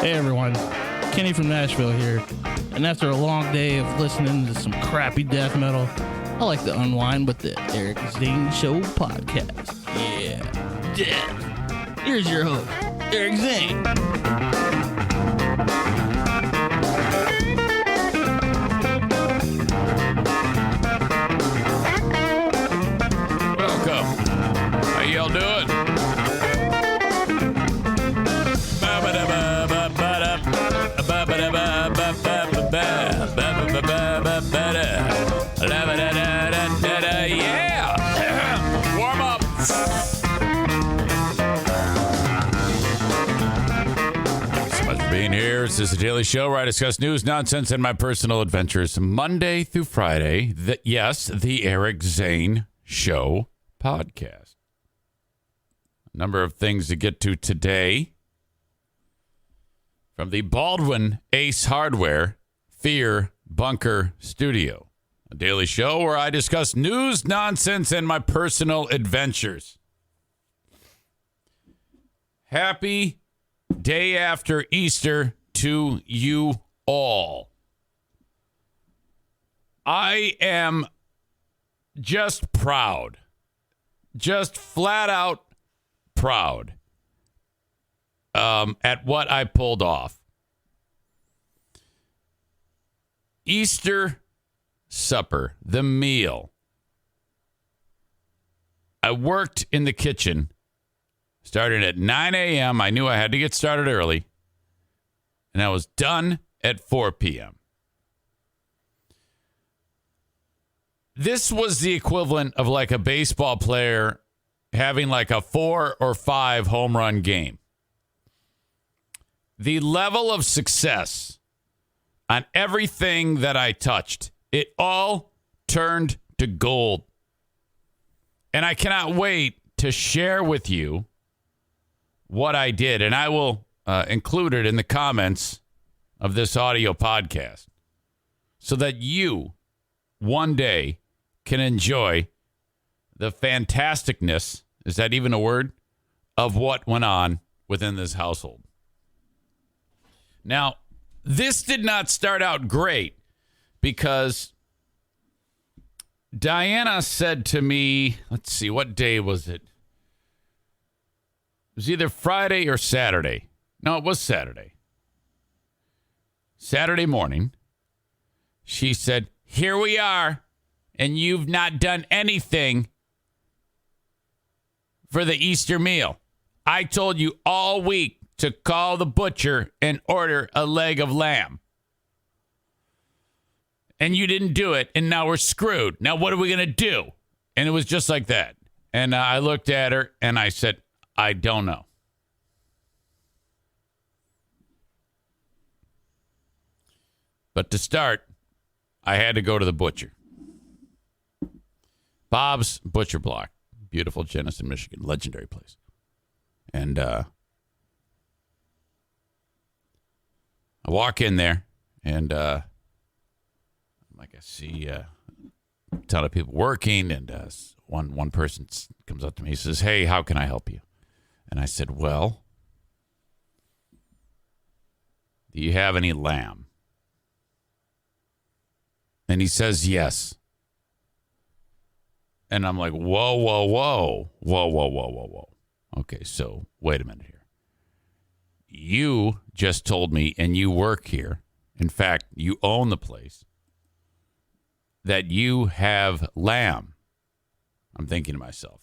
Hey everyone, Kenny from Nashville here, and after a long day of listening to some crappy death metal, I like to unwind with the Eric Zane Show podcast. Yeah, death. Here's your host, Eric Zane. Welcome. How y'all doing? Yeah! Warm up! So much for being here. This is the Daily Show where I discuss news, nonsense, and my personal adventures Monday through Friday. The Eric Zane Show podcast. A number of things to get to today. From the Baldwin Ace Hardware Fear Bunker Studio, a daily show where I discuss news, nonsense, and my personal adventures. Happy day after Easter to you all. I am just proud, just flat out proud at what I pulled off. Easter supper, the meal. I worked in the kitchen, started at 9 a.m. I knew I had to get started early, and I was done at 4 p.m. This was the equivalent of like a baseball player having like a 4 or 5 home run game. The level of success on everything that I touched, it all turned to gold. And I cannot wait to share with you what I did. And I will include it in the comments of this audio podcast so that you one day can enjoy the fantasticness, is that even a word, of what went on within this household. Now, this did not start out great because Diana said to me, let's see, what day was it? It was either Friday or Saturday. No, it was Saturday. Saturday morning, she said, "Here we are, and you've not done anything for the Easter meal. I told you all week to call the butcher and order a leg of lamb. And you didn't do it, and now we're screwed. Now what are we going to do?" And it was just like that. And I looked at her, and I said, "I don't know." But to start, I had to go to the butcher. Bob's Butcher Block. Beautiful Jenison, Michigan. Legendary place. And I walk in there, and I see a ton of people working, and one person comes up to me and says, "Hey, how can I help you?" And I said, "Well, do you have any lamb?" And he says, "Yes." And I'm like, whoa. Okay, so wait a minute here. You just told me, and you work here, in fact, you own the place, that you have lamb. I'm thinking to myself.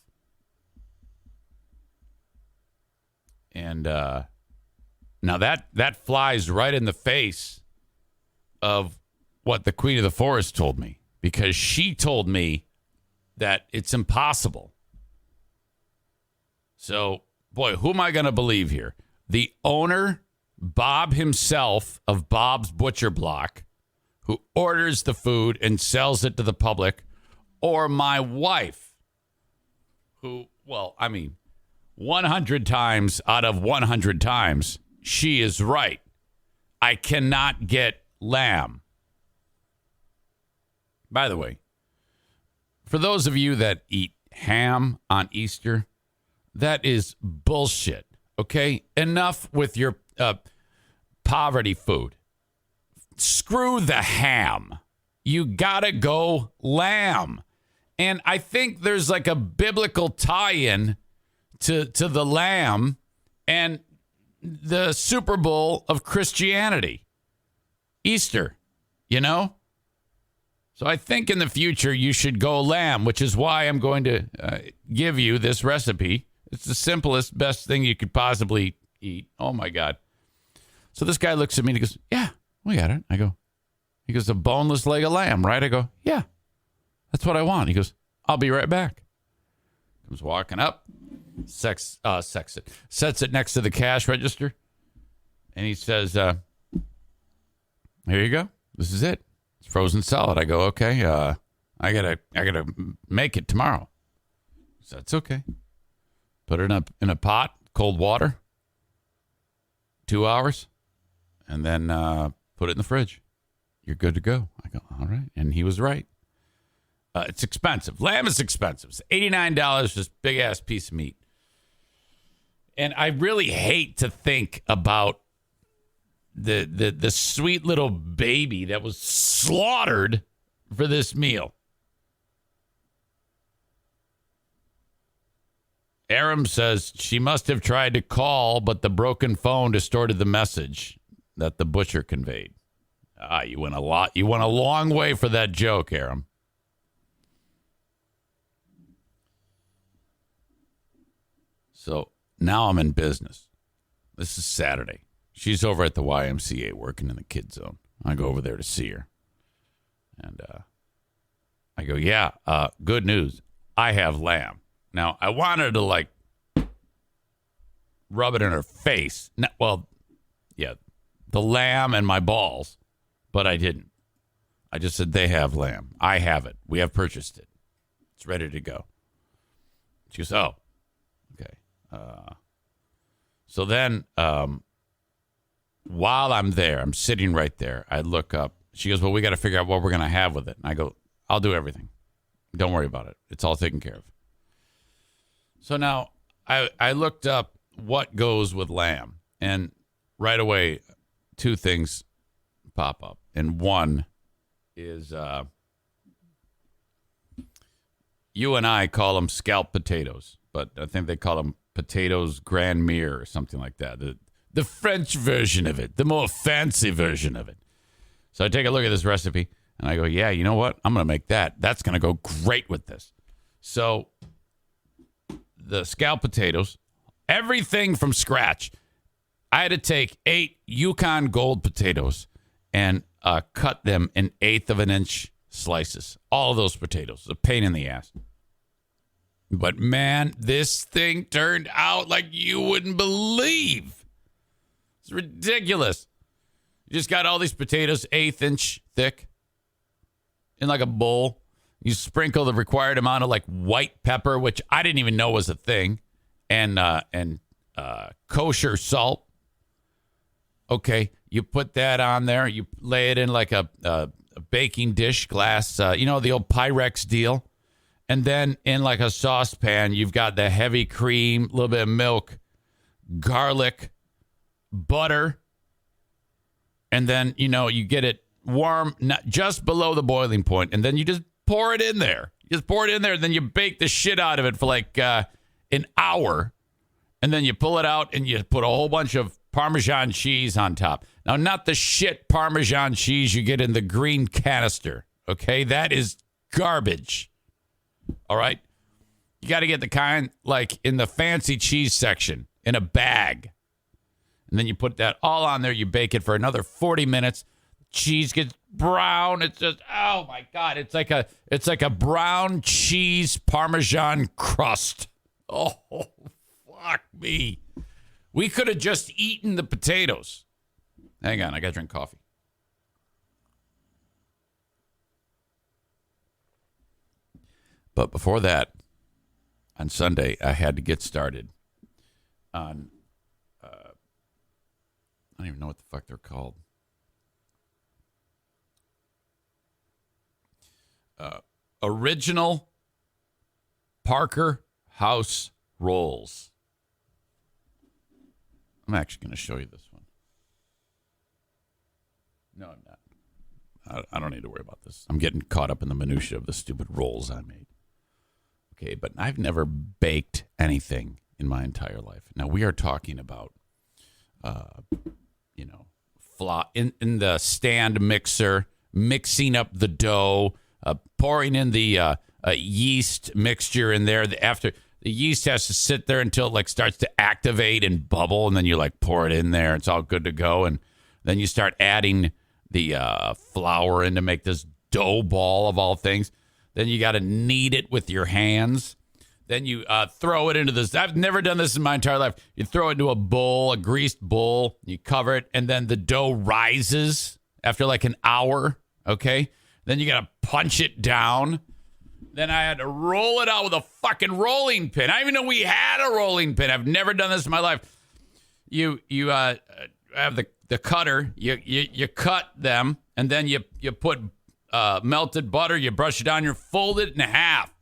And now that flies right in the face of what the Queen of the Forest told me, because she told me that it's impossible. So, boy, who am I going to believe here? The owner, Bob himself of Bob's Butcher Block, who orders the food and sells it to the public, or my wife, who, 100 times out of 100 times, she is right. I cannot get lamb. By the way, for those of you that eat ham on Easter, that is bullshit, okay? Enough with your poverty food. Screw the ham. You gotta go lamb. And I think there's like a biblical tie-in to the lamb and the Super Bowl of Christianity. Easter, you know? So I think in the future you should go lamb, which is why I'm going to give you this recipe. It's the simplest, best thing you could possibly eat. Oh, my God. So this guy looks at me and he goes, yeah, we got it. He goes, a boneless leg of lamb, right? I go, yeah, that's what I want. He goes, I'll be right back. Comes walking up, sets it next to the cash register. And he says, here you go. This is it. It's frozen solid. I go, okay, I gotta make it tomorrow. So that's okay. Put it in a pot, cold water, 2 hours, and then put it in the fridge. You're good to go. I go, all right. And he was right. It's expensive. Lamb is expensive. It's $89, this big-ass piece of meat. And I really hate to think about the sweet little baby that was slaughtered for this meal. Aram says she must have tried to call, but the broken phone distorted the message that the butcher conveyed. You went a long way for that joke, Aram. So now I'm in business. This is Saturday. She's over at the YMCA working in the kid zone. I go over there to see her. And I go, yeah, good news. I have lamb. Now, I wanted to, like, rub it in her face. The lamb and my balls. But I didn't. I just said, they have lamb. I have it. We have purchased it. It's ready to go. She goes, oh, okay. So then, while I'm there, I'm sitting right there. I look up. She goes, well, we got to figure out what we're going to have with it. And I go, I'll do everything. Don't worry about it. It's all taken care of. So now I looked up what goes with lamb. And right away, two things pop up. And one is you and I call them scalloped potatoes. But I think they call them potatoes grand mire or something like that. The French version of it, the more fancy version of it. So I take a look at this recipe and I go, yeah, you know what? I'm going to make that. That's going to go great with this. So the scalloped potatoes, everything from scratch. I had to take 8 Yukon Gold potatoes and cut them in 1/8 of an inch slices. All of those potatoes. A pain in the ass. But man, this thing turned out like you wouldn't believe. It's ridiculous. You just got all these potatoes 1/8 inch thick in like a bowl. You sprinkle the required amount of like white pepper, which I didn't even know was a thing, and kosher salt. Okay, you put that on there. You lay it in like a baking dish glass, the old Pyrex deal. And then in like a saucepan, you've got the heavy cream, a little bit of milk, garlic, butter. And then, you get it warm, just below the boiling point. And then you just pour it in there. And then you bake the shit out of it for like an hour. And then you pull it out and you put a whole bunch of Parmesan cheese on top. Now, not the shit Parmesan cheese you get in the green canister. Okay, that is garbage. All right? You got to get the kind like in the fancy cheese section in a bag. And then you put that all on there. You bake it for another 40 minutes. Cheese gets brown. It's just, oh my God. It's like a brown cheese Parmesan crust. Oh, fuck me. We could have just eaten the potatoes. Hang on. I got to drink coffee. But before that, on Sunday, I had to get started on, I don't even know what the fuck they're called. Original Parker House Rolls. I'm actually going to show you this one. No, I'm not. I don't need to worry about this. I'm getting caught up in the minutia of the stupid rolls I made. Okay, but I've never baked anything in my entire life. Now, we are talking about, flour in the stand mixer, mixing up the dough, pouring in the yeast mixture in there. After the yeast has to sit there until it like starts to activate and bubble, and then you like pour it in there. It's all good to go, and then you start adding the flour in to make this dough ball of all things. Then you got to knead it with your hands. Then you throw it into this. I've never done this in my entire life. You throw it into a bowl, a greased bowl. You cover it, and then the dough rises after like an hour, okay? Then you got to punch it down. Then I had to roll it out with a fucking rolling pin. I didn't even know we had a rolling pin. I've never done this in my life. You have the cutter. You cut them, and then you put melted butter. You brush it down. You fold it in half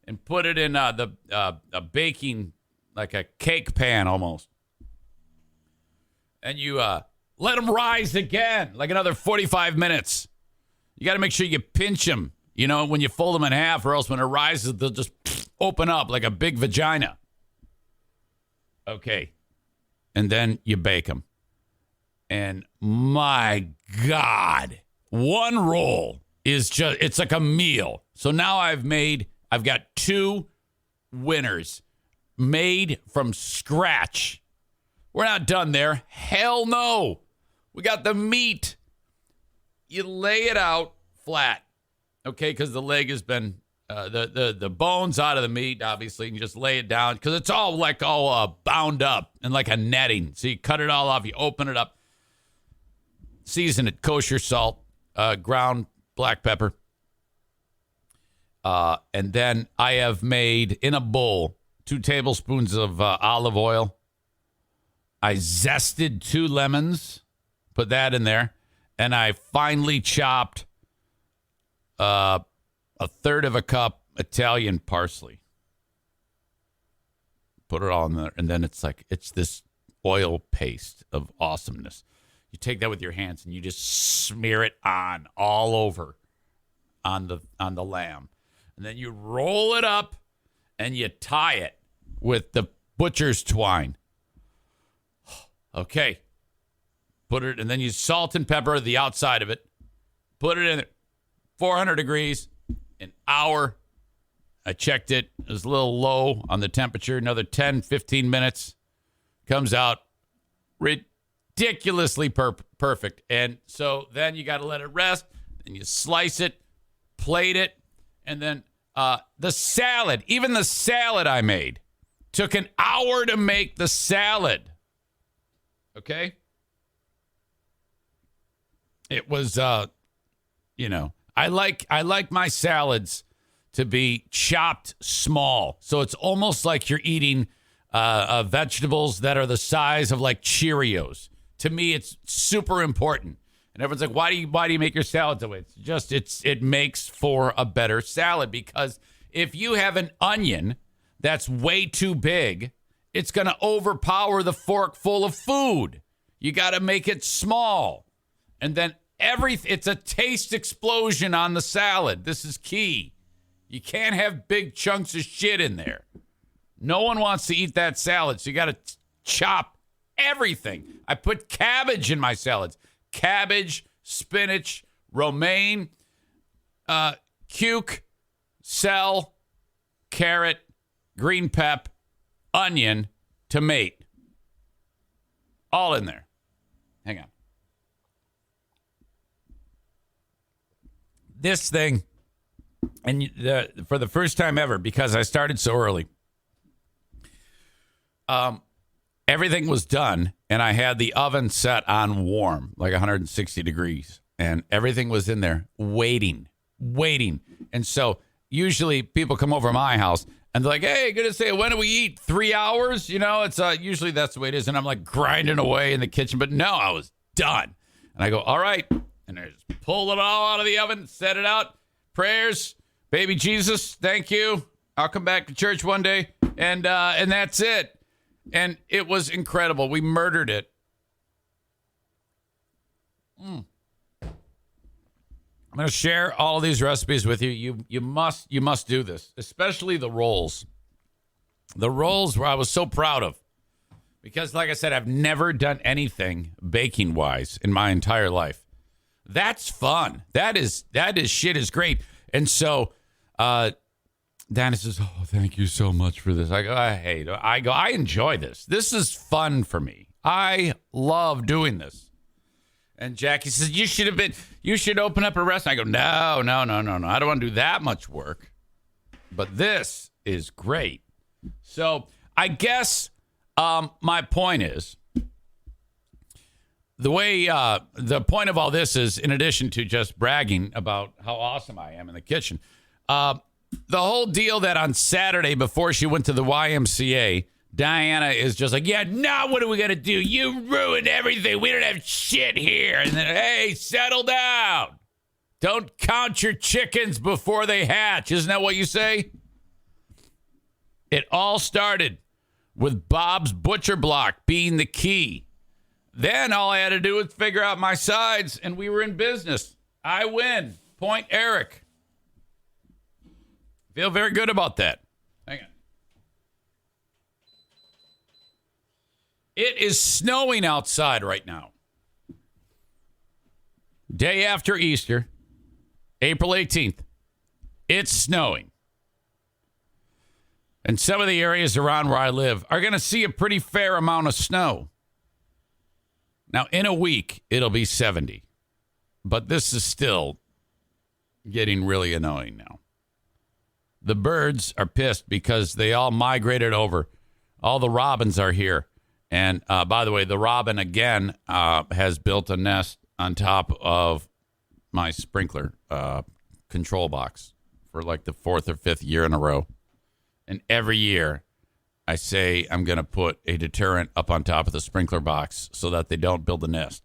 and put it in a baking, like a cake pan almost. And you let them rise again, like another 45 minutes. You got to make sure you pinch them, when you fold them in half, or else when it rises, they'll just open up like a big vagina. Okay. And then you bake them. And my God, one roll is just, it's like a meal. So now I've got 2 winners made from scratch. We're not done there. Hell no. We got the meat. You lay it out flat, okay, because the leg has been, the bones out of the meat, obviously, and you just lay it down because it's all bound up and like a netting. So you cut it all off, you open it up, season it, kosher salt, ground black pepper. And then I have made in a bowl 2 tablespoons of olive oil. I zested 2 lemons, put that in there, and I finely chopped a third of a cup Italian parsley. Put it all in there, and then it's this oil paste of awesomeness. You take that with your hands and you just smear it on all over on the lamb. And then you roll it up and you tie it with the butcher's twine. Okay. Put it, and then you salt and pepper the outside of it. Put it in 400 degrees, an hour. I checked it. It was a little low on the temperature. Another 10, 15 minutes. Comes out ridiculously perfect. And so then you got to let it rest. Then you slice it, plate it. And then the salad, even the salad I made, took an hour to make the salad. Okay? It was, I like my salads to be chopped small. So it's almost like you're eating vegetables that are the size of like Cheerios. To me, it's super important. And everyone's like, why do you make your salads that way? It's just, it makes for a better salad, because if you have an onion that's way too big, it's going to overpower the fork full of food. You got to make it small. And then it's a taste explosion on the salad. This is key. You can't have big chunks of shit in there. No one wants to eat that salad, so you got to chop everything. I put cabbage in my salads. Cabbage, spinach, romaine, cuke, cell, carrot, green pep, onion, tomato. All in there. Hang on. This thing, and for the first time ever, because I started so early, everything was done, and I had the oven set on warm, like 160 degrees, and everything was in there waiting. And so usually people come over to my house, and they're like, hey, good to say, when do we eat? 3 hours? It's usually that's the way it is, and I'm like grinding away in the kitchen, but no, I was done. And I go, all right, and I just pull it all out of the oven, set it out, prayers, baby Jesus, thank you. I'll come back to church one day, and that's it. And it was incredible. We murdered it. I'm going to share all of these recipes with you. You must do this, especially the rolls. The rolls where I was so proud of. Because, like I said, I've never done anything baking-wise in my entire life. That's fun. That is shit is great. And so, Dana says, "Oh, thank you so much for this." I go, I enjoy this. This is fun for me. I love doing this. And Jackie says, you should open up a restaurant. I go, no. I don't want to do that much work. But this is great. So I guess my point is, the point of all this is, in addition to just bragging about how awesome I am in the kitchen, the whole deal that on Saturday before she went to the YMCA, Diana is just like, yeah, now what are we going to do? You ruined everything. We don't have shit here. And then, hey, settle down. Don't count your chickens before they hatch. Isn't that what you say? It all started with Bob's Butcher Block being the key. Then all I had to do was figure out my sides, and we were in business. I win. Point Eric. Feel very good about that. Hang on. It is snowing outside right now. Day after Easter, April 18th. It's snowing. And some of the areas around where I live are going to see a pretty fair amount of snow. Now, in a week, it'll be 70. But this is still getting really annoying now. The birds are pissed because they all migrated over. All the robins are here. And by the way, the robin, again, has built a nest on top of my sprinkler control box for like the 4th or 5th year in a row. And every year I say I'm going to put a deterrent up on top of the sprinkler box so that they don't build a nest.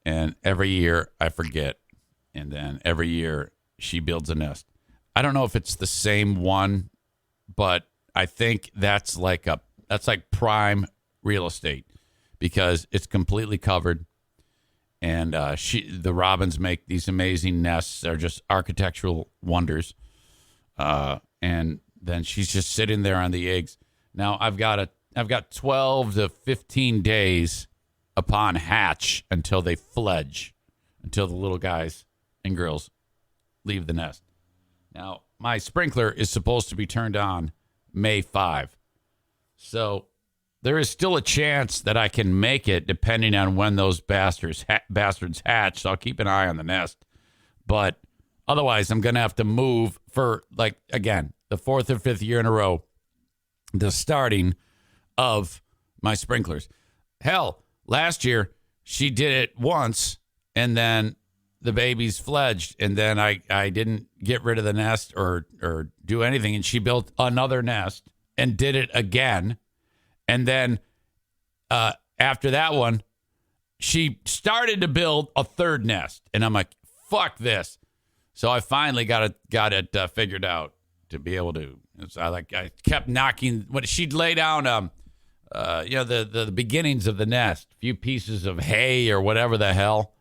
And every year I forget. And then every year she builds a nest. I don't know if it's the same one, but I think that's like prime real estate because it's completely covered. And the robins make these amazing nests. They're just architectural wonders. And then she's just sitting there on the eggs. Now I've got 12 to 15 days upon hatch until they fledge, until the little guys and girls leave the nest. Now my sprinkler is supposed to be turned on May 5. So there is still a chance that I can make it depending on when those bastards hatch. So I'll keep an eye on the nest. But otherwise, I'm going to have to move for, like, again, the 4th or 5th year in a row, the starting of my sprinklers. Hell, last year, she did it once, and then the babies fledged, and then I didn't get rid of the nest or do anything, and she built another nest and did it again. And then after that one, she started to build a third nest. And I'm like, fuck this. So I finally got it figured out to be able to. So I kept knocking. When she'd lay down, the beginnings of the nest, a few pieces of hay or whatever the hell.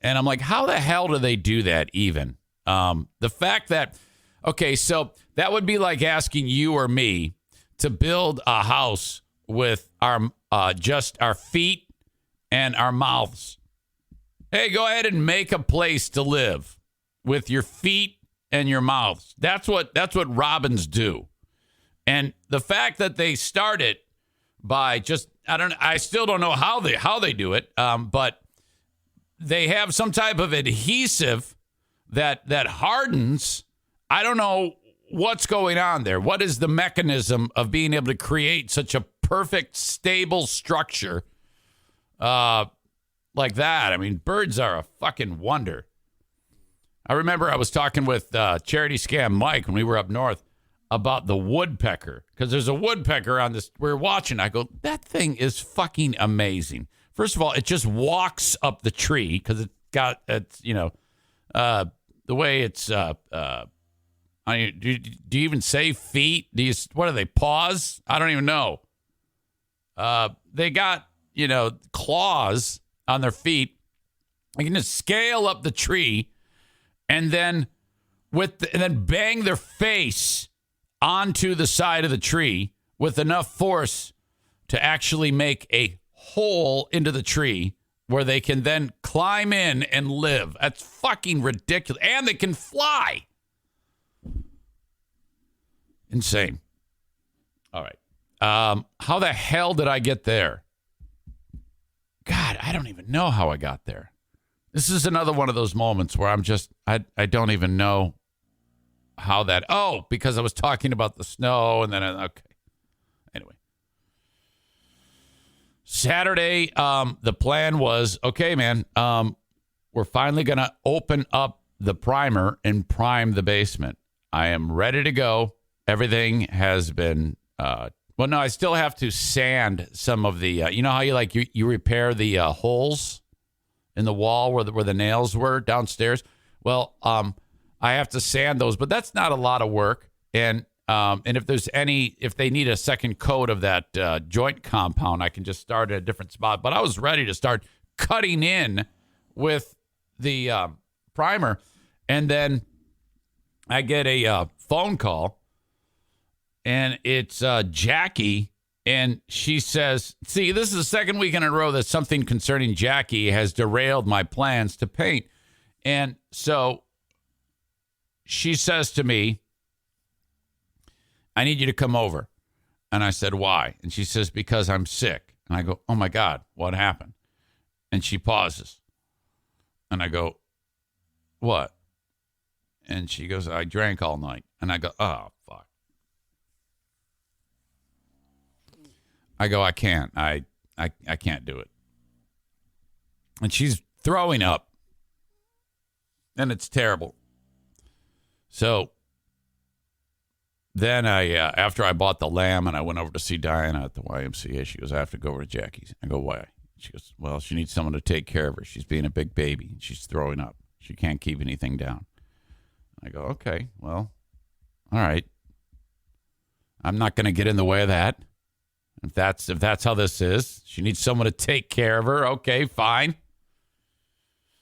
And I'm like, how the hell do they do that even? The fact that, okay, so that would be like asking you or me to build a house with our just our feet and our mouths. Hey, go ahead and make a place to live with your feet and your mouths. That's what robins do. And the fact that they start it by just I still don't know how they do it, but they have some type of adhesive that hardens. I don't know what's going on there. What is the mechanism of being able to create such a perfect, stable structure like that? I mean, birds are a fucking wonder. I remember I was talking with Charity Scam Mike when we were up north about the woodpecker, because there's a woodpecker on this. We're watching. I go, that thing is fucking amazing. First of all, it just walks up the tree because the way it's. Do you even say feet? What are they, paws? I don't even know. They got, claws on their feet. They can just scale up the tree and then bang their face onto the side of the tree with enough force to actually make a hole into the tree where they can then climb in and live. That's fucking ridiculous. And they can fly. Insane. All right. How the hell did I get there? God, I don't even know how I got there. This is another one of those moments where I don't even know how that. Oh, because I was talking about the snow and then, okay. Anyway. Saturday, the plan was, okay, man, we're finally going to open up the primer and prime the basement. I am ready to go. Everything has been, well, no, I still have to sand some of the, you know how you repair the holes in the wall where the nails were downstairs? Well, I have to sand those, but that's not a lot of work. And if they need a second coat of that joint compound, I can just start at a different spot. But I was ready to start cutting in with the primer. And then I get a phone call, and it's Jackie. And she says, see, this is the second week in a row that something concerning Jackie has derailed my plans to paint. And so she says to me, I need you to come over. And I said, why? And she says, because I'm sick. And I go, oh my God, what happened? And she pauses. And I go, what? And she goes, I drank all night. And I go, oh, fuck. I go, I can't. I can't do it. And she's throwing up. And it's terrible. So then after I bought the lamb and I went over to see Diana at the YMCA, she goes, I have to go over to Jackie's. I go, why? She goes, well, she needs someone to take care of her. She's being a big baby. She's throwing up. She can't keep anything down. I go, okay, well, all right. I'm not going to get in the way of that. If that's how this is, she needs someone to take care of her. Okay, fine.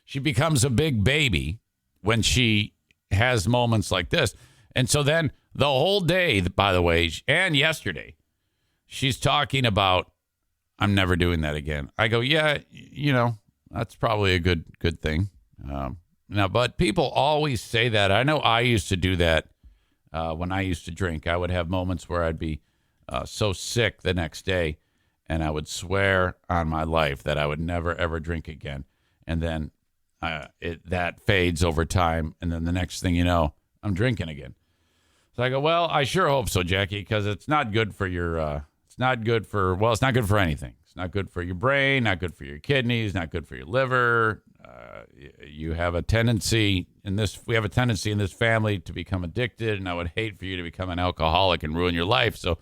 She becomes a big baby when she has moments like this. And so then the whole day, by the way, and yesterday, she's talking about, I'm never doing that again. I go, yeah, that's probably a good thing. Now, but people always say that. I know I used to do that when I used to drink. I would have moments where I'd be so sick the next day, and I would swear on my life that I would never, ever drink again. And then that fades over time, and then the next thing you know, I'm drinking again. So I go, well, I sure hope so, Jackie, because it's not good for it's not good for anything. It's not good for your brain, not good for your kidneys, not good for your liver. We have a tendency in this family to become addicted, and I would hate for you to become an alcoholic and ruin your life. So,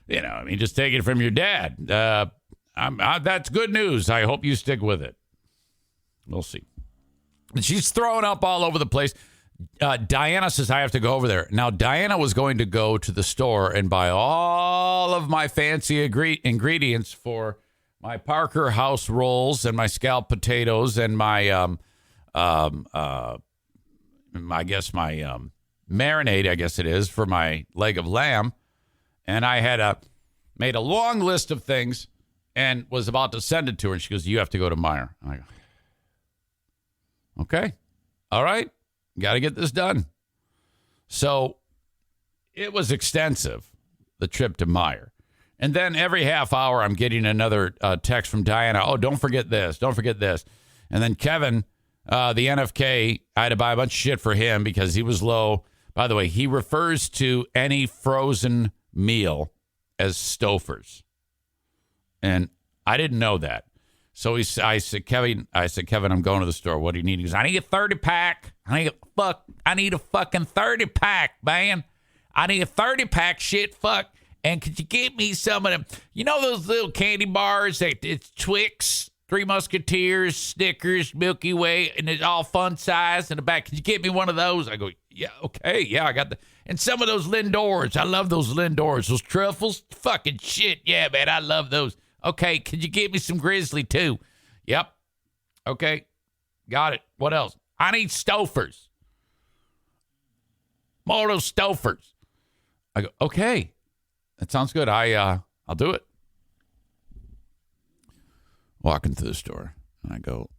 just take it from your dad. That's good news. I hope you stick with it. We'll see. And she's throwing up all over the place. Diana says, I have to go over there. Now, Diana was going to go to the store and buy all of my fancy ingredients for my Parker House rolls and my scalloped potatoes and my, I guess my marinade, I guess it is, for my leg of lamb. And I had made a long list of things and was about to send it to her. And she goes, you have to go to Meijer. And I go, okay, all right. Got to get this done. So it was extensive, the trip to Meijer. And then every half hour, I'm getting another text from Diana. Oh, don't forget this. Don't forget this. And then Kevin, the NFK, I had to buy a bunch of shit for him because he was low. By the way, he refers to any frozen meal as Stouffer's. And I didn't know that. So I said, Kevin, I'm going to the store. What do you need? He goes, I need a 30-pack. I need a fucking 30-pack, man. I need a 30-pack shit, fuck. And could you get me some of them? You know those little candy bars? It's Twix, Three Musketeers, Snickers, Milky Way, and it's all fun size in the back. Could you get me one of those? I go, yeah, okay, yeah, I got and some of those Lindors. I love those Lindors. Those truffles, fucking shit. Yeah, man, I love those. Okay, could you get me some Grizzly too? Yep. Okay, got it. What else? I need Stouffer's. more of those Stouffer's. I go, okay, that sounds good. I'll do it. Walking through the store, and I go,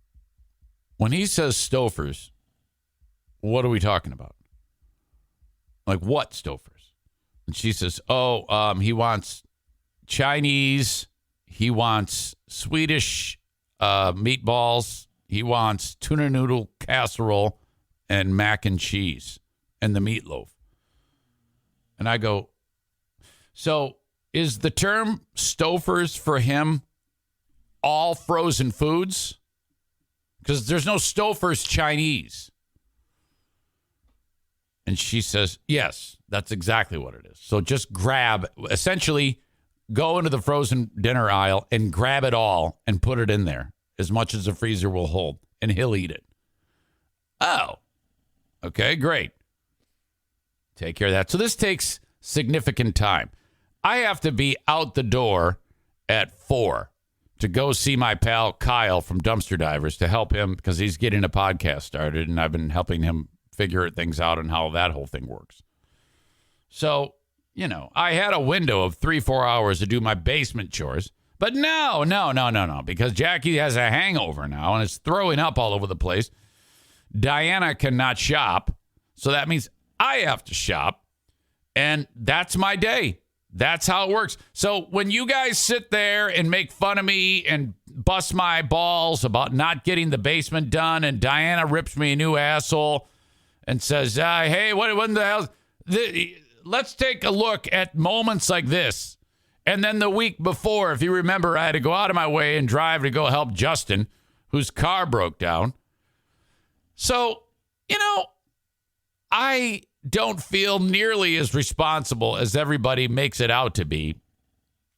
when he says Stouffer's, what are we talking about? Like, what Stouffer's? And she says, he wants Chinese, he wants Swedish meatballs, he wants tuna noodle casserole, and mac and cheese, and the meatloaf. And I go, so is the term Stouffer's for him all frozen foods? Because there's no Stouffer's Chinese. And she says, yes, that's exactly what it is. So just essentially go into the frozen dinner aisle and grab it all and put it in there, as much as the freezer will hold, and he'll eat it. Oh, okay, great. Take care of that. So this takes significant time. I have to be out the door at 4 to go see my pal Kyle from Dumpster Divers to help him because he's getting a podcast started, and I've been helping him figure things out and how that whole thing works. So, I had a window of 3-4 hours to do my basement chores, but no, because Jackie has a hangover now and is throwing up all over the place. Diana cannot shop, so that means I have to shop, and that's my day. That's how it works. So when you guys sit there and make fun of me and bust my balls about not getting the basement done, and Diana rips me a new asshole and says, hey, what the hell? Let's take a look at moments like this. And then the week before, if you remember, I had to go out of my way and drive to go help Justin, whose car broke down. So, I don't feel nearly as responsible as everybody makes it out to be.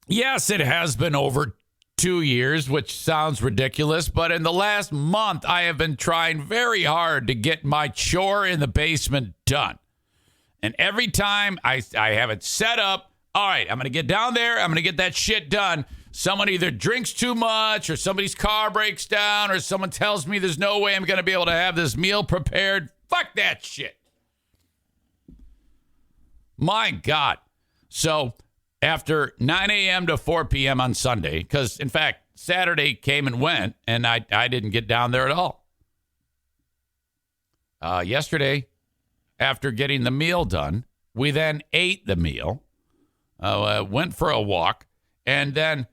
Yes, it has been over 2 years, which sounds ridiculous, but in the last month, I have been trying very hard to get my chore in the basement done. And every time I have it set up, all right, I'm going to get down there, I'm going to get that shit done. Someone either drinks too much, or somebody's car breaks down, or someone tells me there's no way I'm going to be able to have this meal prepared. Fuck that shit. My God. So after 9 a.m. to 4 p.m. on Sunday, because, in fact, Saturday came and went, and I didn't get down there at all. Yesterday, after getting the meal done, we then ate the meal, went for a walk, and then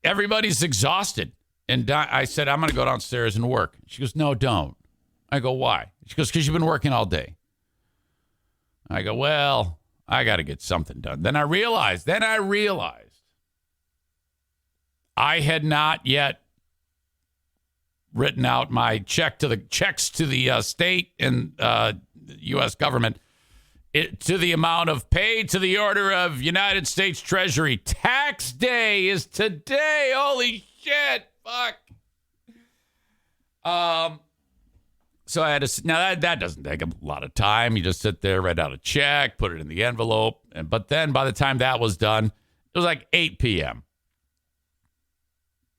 everybody's exhausted. And I said, I'm going to go downstairs and work. She goes, no, don't. I go, why? She goes, because you've been working all day. I go, well, I got to get something done. Then I realized I had not yet written out my checks to the state and U.S. government to the amount of paid to the order of United States Treasury. Tax day is today. Holy shit. Fuck. So I had to, now that doesn't take a lot of time. You just sit there, write out a check, put it in the envelope. But then by the time that was done, it was like 8 p.m.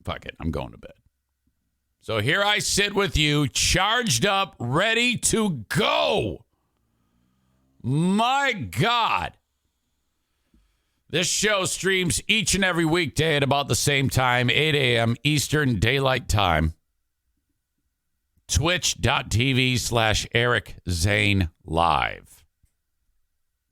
Fuck it, I'm going to bed. So here I sit with you, charged up, ready to go. My God. This show streams each and every weekday at about the same time, 8 a.m. Eastern Daylight Time. Twitch.tv/Eric Zane Live.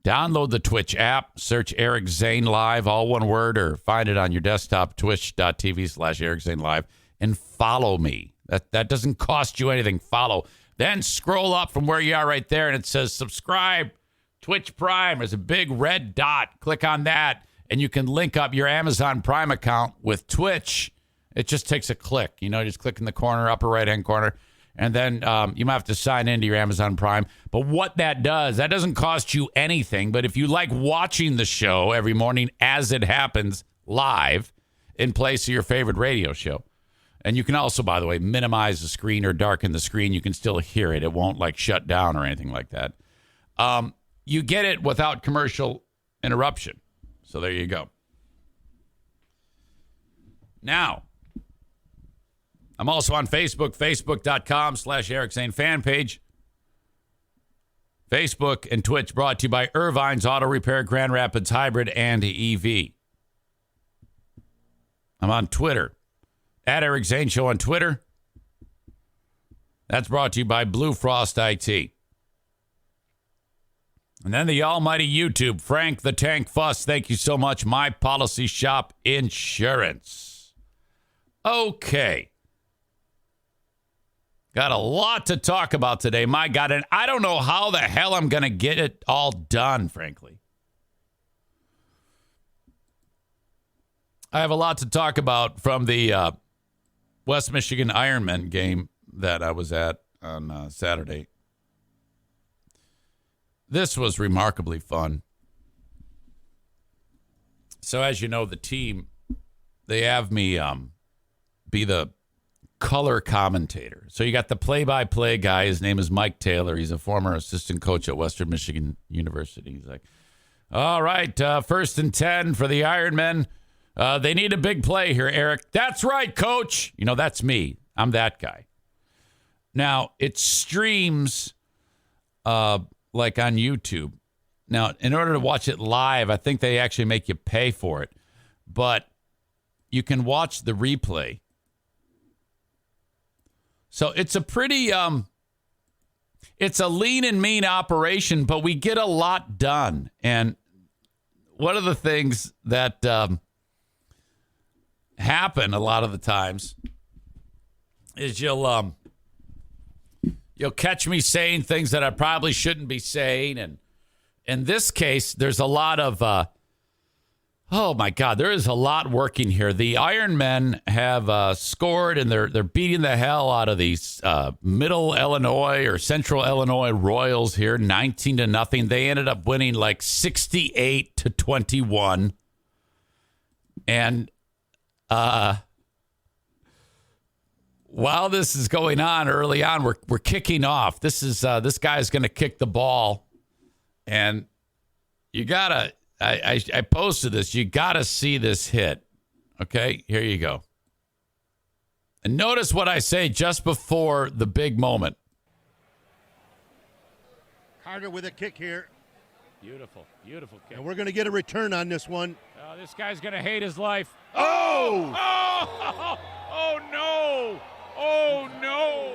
Download the Twitch app, search Eric Zane Live, all one word, or find it on your desktop, twitch.tv/Eric Zane Live, and follow me. That doesn't cost you anything. Follow. Then scroll up from where you are right there, and it says subscribe, Twitch Prime. There's a big red dot. Click on that, and you can link up your Amazon Prime account with Twitch. It just takes a click. Just click in the corner, upper right-hand corner. And then you might have to sign into your Amazon Prime. But what that does, that doesn't cost you anything. But if you like watching the show every morning as it happens live in place of your favorite radio show, and you can also, by the way, minimize the screen or darken the screen. You can still hear it. It won't shut down or anything like that. You get it without commercial interruption. So there you go. Now, I'm also on Facebook, facebook.com/Eric Zane fan page. Facebook and Twitch brought to you by Irvine's Auto Repair, Grand Rapids Hybrid and EV. I'm on Twitter. At Eric Zane Show on Twitter. That's brought to you by Blue Frost IT. And then the almighty YouTube, Frank the Tank Fuss. Thank you so much. My Policy Shop Insurance. Okay. Got a lot to talk about today. My God, and I don't know how the hell I'm going to get it all done, frankly. I have a lot to talk about from the West Michigan Ironmen game that I was at on Saturday. This was remarkably fun. So as you know, the team, they have me be the color commentator. So you got the play-by-play guy. His name is Mike Taylor. He's a former assistant coach at Western Michigan University. He's like, all right, 1st and 10 for the Ironmen. They need a big play here, Eric. That's right, coach. You know, that's me. I'm that guy. Now, it streams like on YouTube. Now, in order to watch it live, I think they actually make you pay for it. But you can watch the replay. So it's a pretty, it's a lean and mean operation, but we get a lot done. And one of the things that happen a lot of the times is you'll catch me saying things that I probably shouldn't be saying. And in this case, there's a lot of, oh my God, there is a lot working here. The Ironmen have scored, and they're beating the hell out of these Middle Illinois or Central Illinois Royals here, 19-0. They ended up winning like 68-21. And while this is going on early on, we're kicking off. This guy's going to kick the ball, and you gotta. I posted this. You gotta see this hit. Okay, here you go. And notice what I say just before the big moment. Carter with a kick here. Beautiful kick. And we're going to get a return on this one. This guy's going to hate his life. Oh! Oh! Oh, no! Oh, no!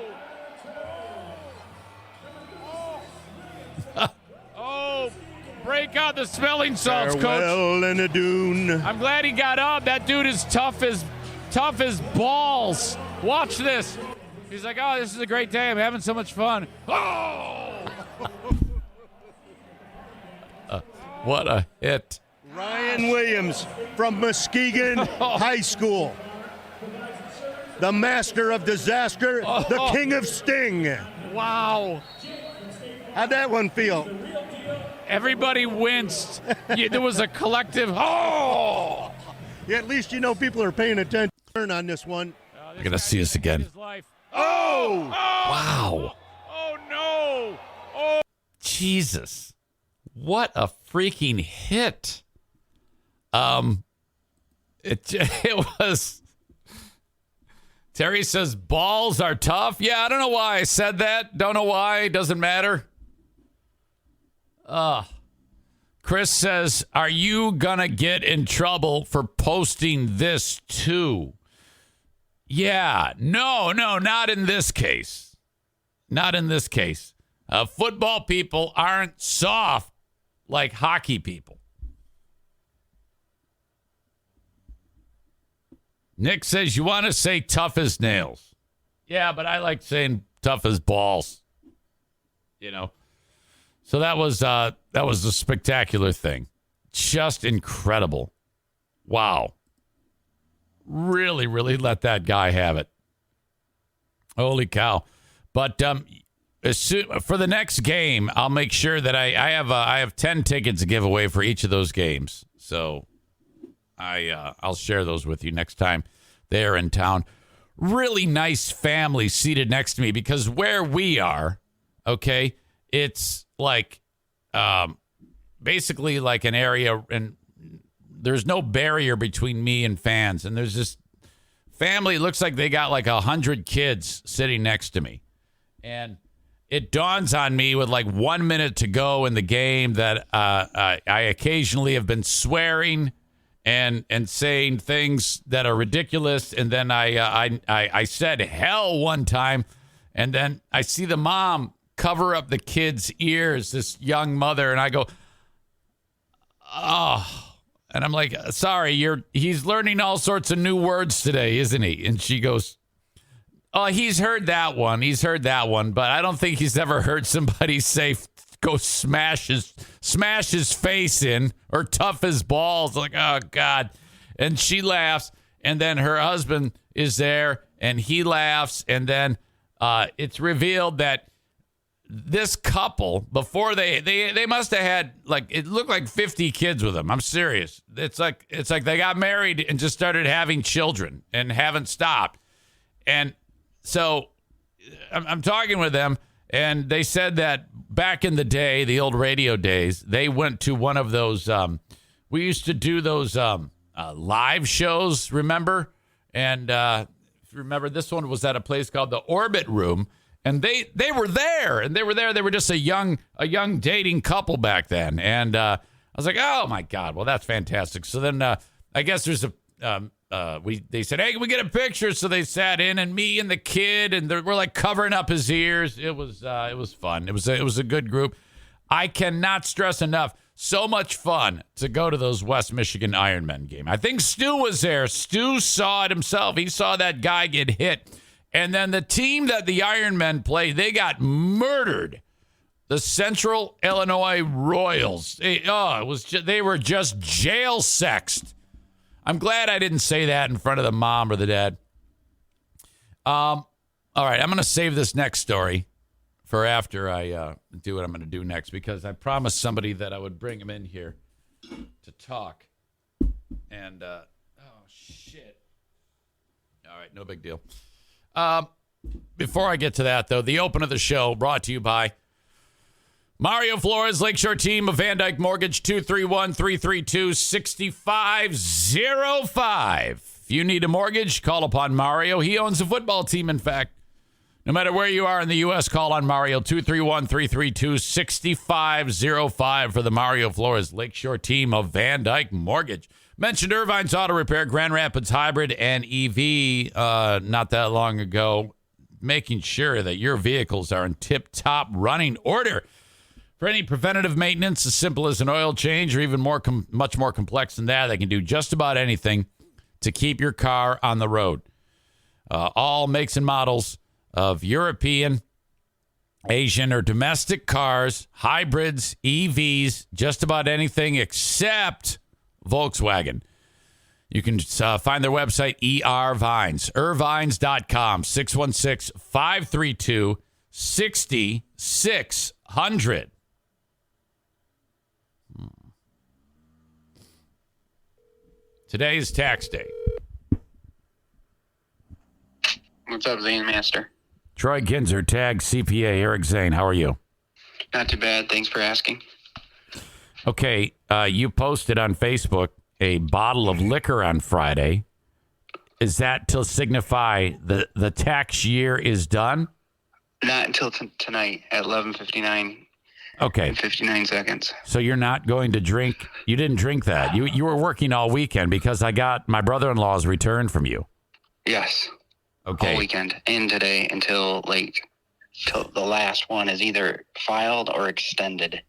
Oh, break out the smelling salts, Coach. Farewell and adieu. I'm glad he got up. That dude is tough as balls. Watch this. He's like, oh, this is a great day. I'm having so much fun. Oh! What a hit. Ryan Williams from Muskegon High School. The master of disaster, the king of sting. Wow. How'd that one feel? Everybody winced. There was a collective, oh! Yeah, at least you know people are paying attention on this one. You're going to see us again. Oh! Wow. Oh, no. Oh. Jesus. What a freaking hit. It was. Terry says balls are tough. Yeah, I don't know why I said that. Don't know why. Doesn't matter. Chris says, are you gonna get in trouble for posting this too? Yeah. No, not in this case. Not in this case. Football people aren't soft like hockey people. Nick says, you want to say tough as nails. Yeah, but I like saying tough as balls. You know? So that was a spectacular thing. Just incredible. Wow. Really, really let that guy have it. Holy cow. But for the next game, I'll make sure that I have 10 tickets to give away for each of those games. So I'll share those with you next time they're in town. Really nice family seated next to me because where we are, okay, it's like basically like an area, and there's no barrier between me and fans. And there's this family, it looks like they got like 100 kids sitting next to me. And it dawns on me with like 1 minute to go in the game that I occasionally have been swearing and saying things that are ridiculous. And then I said hell one time, and then I see the mom cover up the kid's ears, this young mother, and I go, oh. And I'm like, sorry, he's learning all sorts of new words today, isn't he? And she goes, oh, he's heard that one. But I don't think he's ever heard somebody say, go smash his face in or tough his balls. Like, oh, God. And she laughs. And then her husband is there and he laughs. And then it's revealed that this couple, before they must have had, like, it looked like 50 kids with them. I'm serious. It's like they got married and just started having children and haven't stopped. And so I'm talking with them, and they said that back in the day, the old radio days, they went to one of those, we used to do those live shows, remember? And if you remember, this one was at a place called the Orbit Room. And they were there, and they were just a young dating couple back then. And I was like, oh my God, well, that's fantastic. So then I guess there's they said, hey, can we get a picture? So they sat in, and me and the kid, and we're like covering up his ears. It was fun. It was a good group. I cannot stress enough, so much fun to go to those West Michigan Ironmen game. I think Stu was there. Stu saw it himself. He saw that guy get hit. And then the team that the Ironmen played, they got murdered. The Central Illinois Royals. They were just jail sexed. I'm glad I didn't say that in front of the mom or the dad. All right, I'm going to save this next story for after I do what I'm going to do next, because I promised somebody that I would bring him in here to talk. And, oh, shit. All right, no big deal. Before I get to that, though, the open of the show brought to you by Mario Flores, Lakeshore Team of Van Dyke Mortgage, 231-332-6505. If you need a mortgage, call upon Mario. He owns a football team, in fact. No matter where you are in the U.S., call on Mario, 231-332-6505 for the Mario Flores, Lakeshore Team of Van Dyke Mortgage. Mentioned Irvine's Auto Repair, Grand Rapids Hybrid and EV not that long ago, making sure that your vehicles are in tip-top running order. For any preventative maintenance, as simple as an oil change or even much more complex than that, they can do just about anything to keep your car on the road. All makes and models of European, Asian, or domestic cars, hybrids, EVs, just about anything except Volkswagen. You can find their website, Irvines, irvines.com, 616-532-6600. Today is tax day. What's up, Zane Master? Troy Ginzer, tag CPA, Eric Zane. How are you? Not too bad. Thanks for asking. Okay, you posted on Facebook a bottle of liquor on Friday. Is that to signify the tax year is done? Not until tonight at 11:59. Okay. And 59 seconds. So you're not going to drink? You didn't drink that. You were working all weekend because I got my brother-in-law's return from you. Yes. Okay. All weekend and today until late. Till the last one is either filed or extended.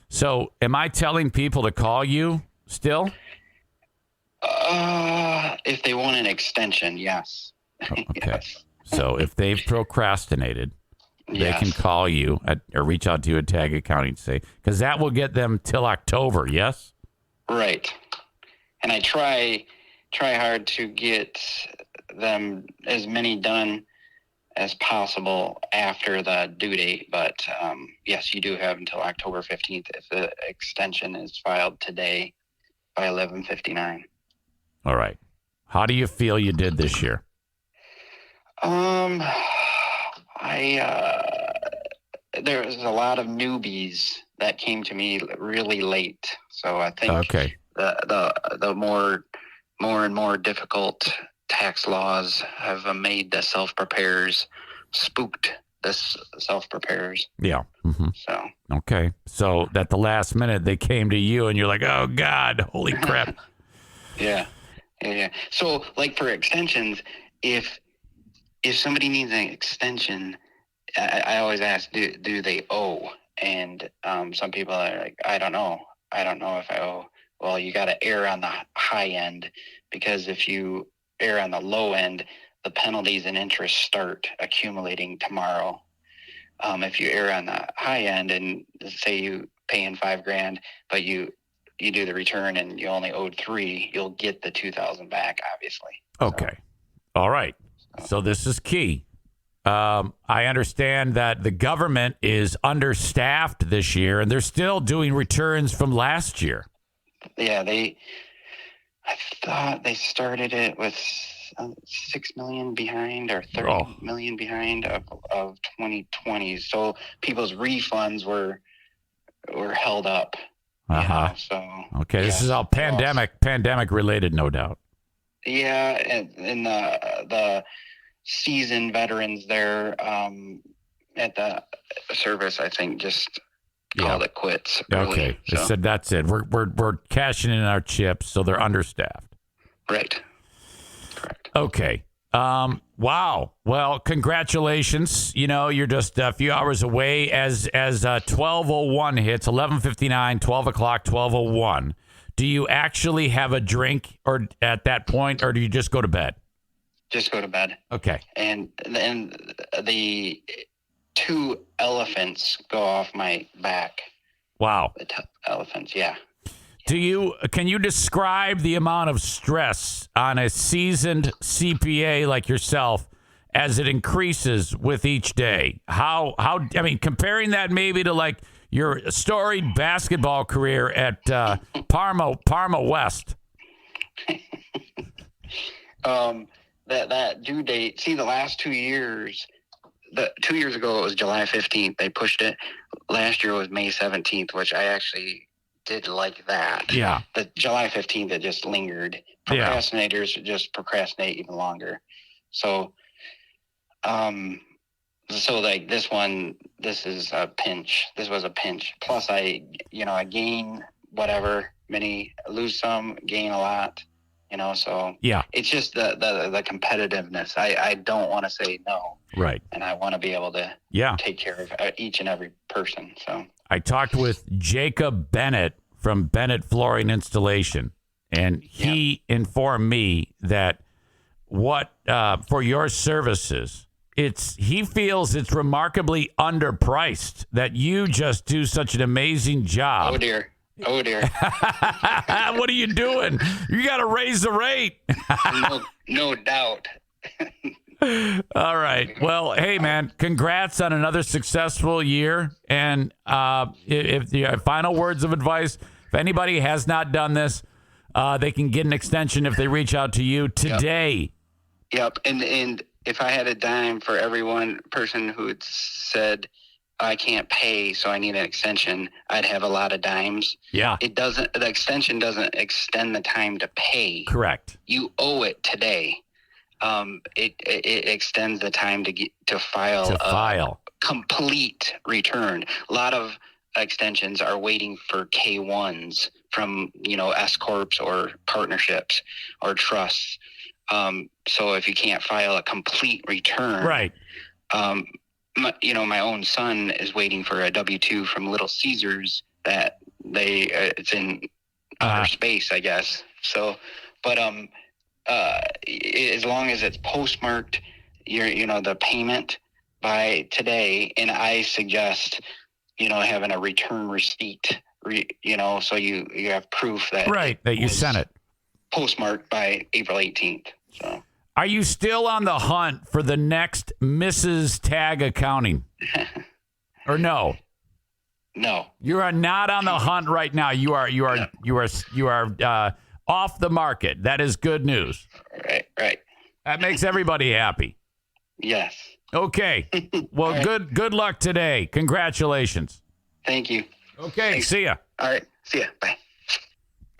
So am I telling people to call you still? If they want an extension, yes. Okay. Yes. So if they've procrastinated, they can call you or reach out to you at Tag Accounting, say, because that will get them till October, yes? Right. And I try hard to get them as many done as possible after the due date. But yes, you do have until October 15th if the extension is filed today by 11:59. All right. How do you feel you did this year? There was a lot of newbies that came to me really late. So I think the more and more difficult tax laws have made the self-preparers spooked this self-prepares. Yeah. Mm-hmm. So. Okay. So at the last minute, they came to you and you're like, oh, God, holy crap. Yeah. So, like for extensions, if somebody needs an extension, I always ask, do they owe? And some people are like, I don't know if I owe. Well, you got to err on the high end, because if you err on the low end, the penalties and interest start accumulating tomorrow. If you err on the high end and say you pay in $5,000, but you do the return and you only owed $3,000, you'll get the $2,000 back, obviously. Okay. All right. So this is key. I understand that the government is understaffed this year, and they're still doing returns from last year. Yeah, I thought they started it with 6 million behind or 30 million behind of 2020. So people's refunds were held up. Uh-huh. So okay, this is all pandemic related, no doubt. Yeah, and the seasoned veterans there at the service, I think, just called it quits. Early, okay, they said that's it. We're cashing in our chips, so they're understaffed. Right. Correct. Okay. Wow. Well, congratulations. You know, you're just a few hours away as 12:01 hits, 11:59, 12 o'clock, 12:01. Do you actually have a drink or at that point, or do you just go to bed? Just go to bed. Okay. And the 2 elephants go off my back. Wow. The elephants, yeah. Can you describe the amount of stress on a seasoned CPA like yourself as it increases with each day? I mean, comparing that maybe to like your storied basketball career at Parma West. That due date. See, the last 2 years. 2 years ago it was July 15th. They pushed it. Last year was May 17th, which I actually did like that. Yeah. The July 15th, it just lingered. Procrastinators just procrastinate even longer. So, like this is a pinch. This was a pinch. Plus I gain whatever, lose some, gain a lot, so yeah, it's just the competitiveness. I don't want to say no. Right. And I want to be able to take care of each and every person. So I talked with Jacob Bennett from Bennett Flooring Installation, and he informed me that for your services, he feels it's remarkably underpriced, that you just do such an amazing job. Oh dear. What are you doing? You got to raise the rate. No doubt. All right. Well, hey, man, congrats on another successful year. And if you have final words of advice, if anybody has not done this, they can get an extension if they reach out to you today. Yep. And if I had a dime for every one person who had said, I can't pay, so I need an extension, I'd have a lot of dimes. Yeah. The extension doesn't extend the time to pay. Correct. You owe it today. It extends the time to file a complete return. A lot of extensions are waiting for K1s from, S corps or partnerships or trusts. So if you can't file a complete return, right. My own son is waiting for a W-2 from Little Caesars that it's in outer space, I guess. So, but as long as it's postmarked, the payment by today, and I suggest, having a return receipt, so you have proof that you sent it postmarked by April 18th. So. Are you still on the hunt for the next Mrs. Tag Accounting? Or no? No. You are not on the hunt right now. You are off the market. That is good news. Right. That makes everybody happy. Yes. Okay. Well, right. Good luck today. Congratulations. Thank you. Okay. Thanks. See ya. All right. See ya. Bye.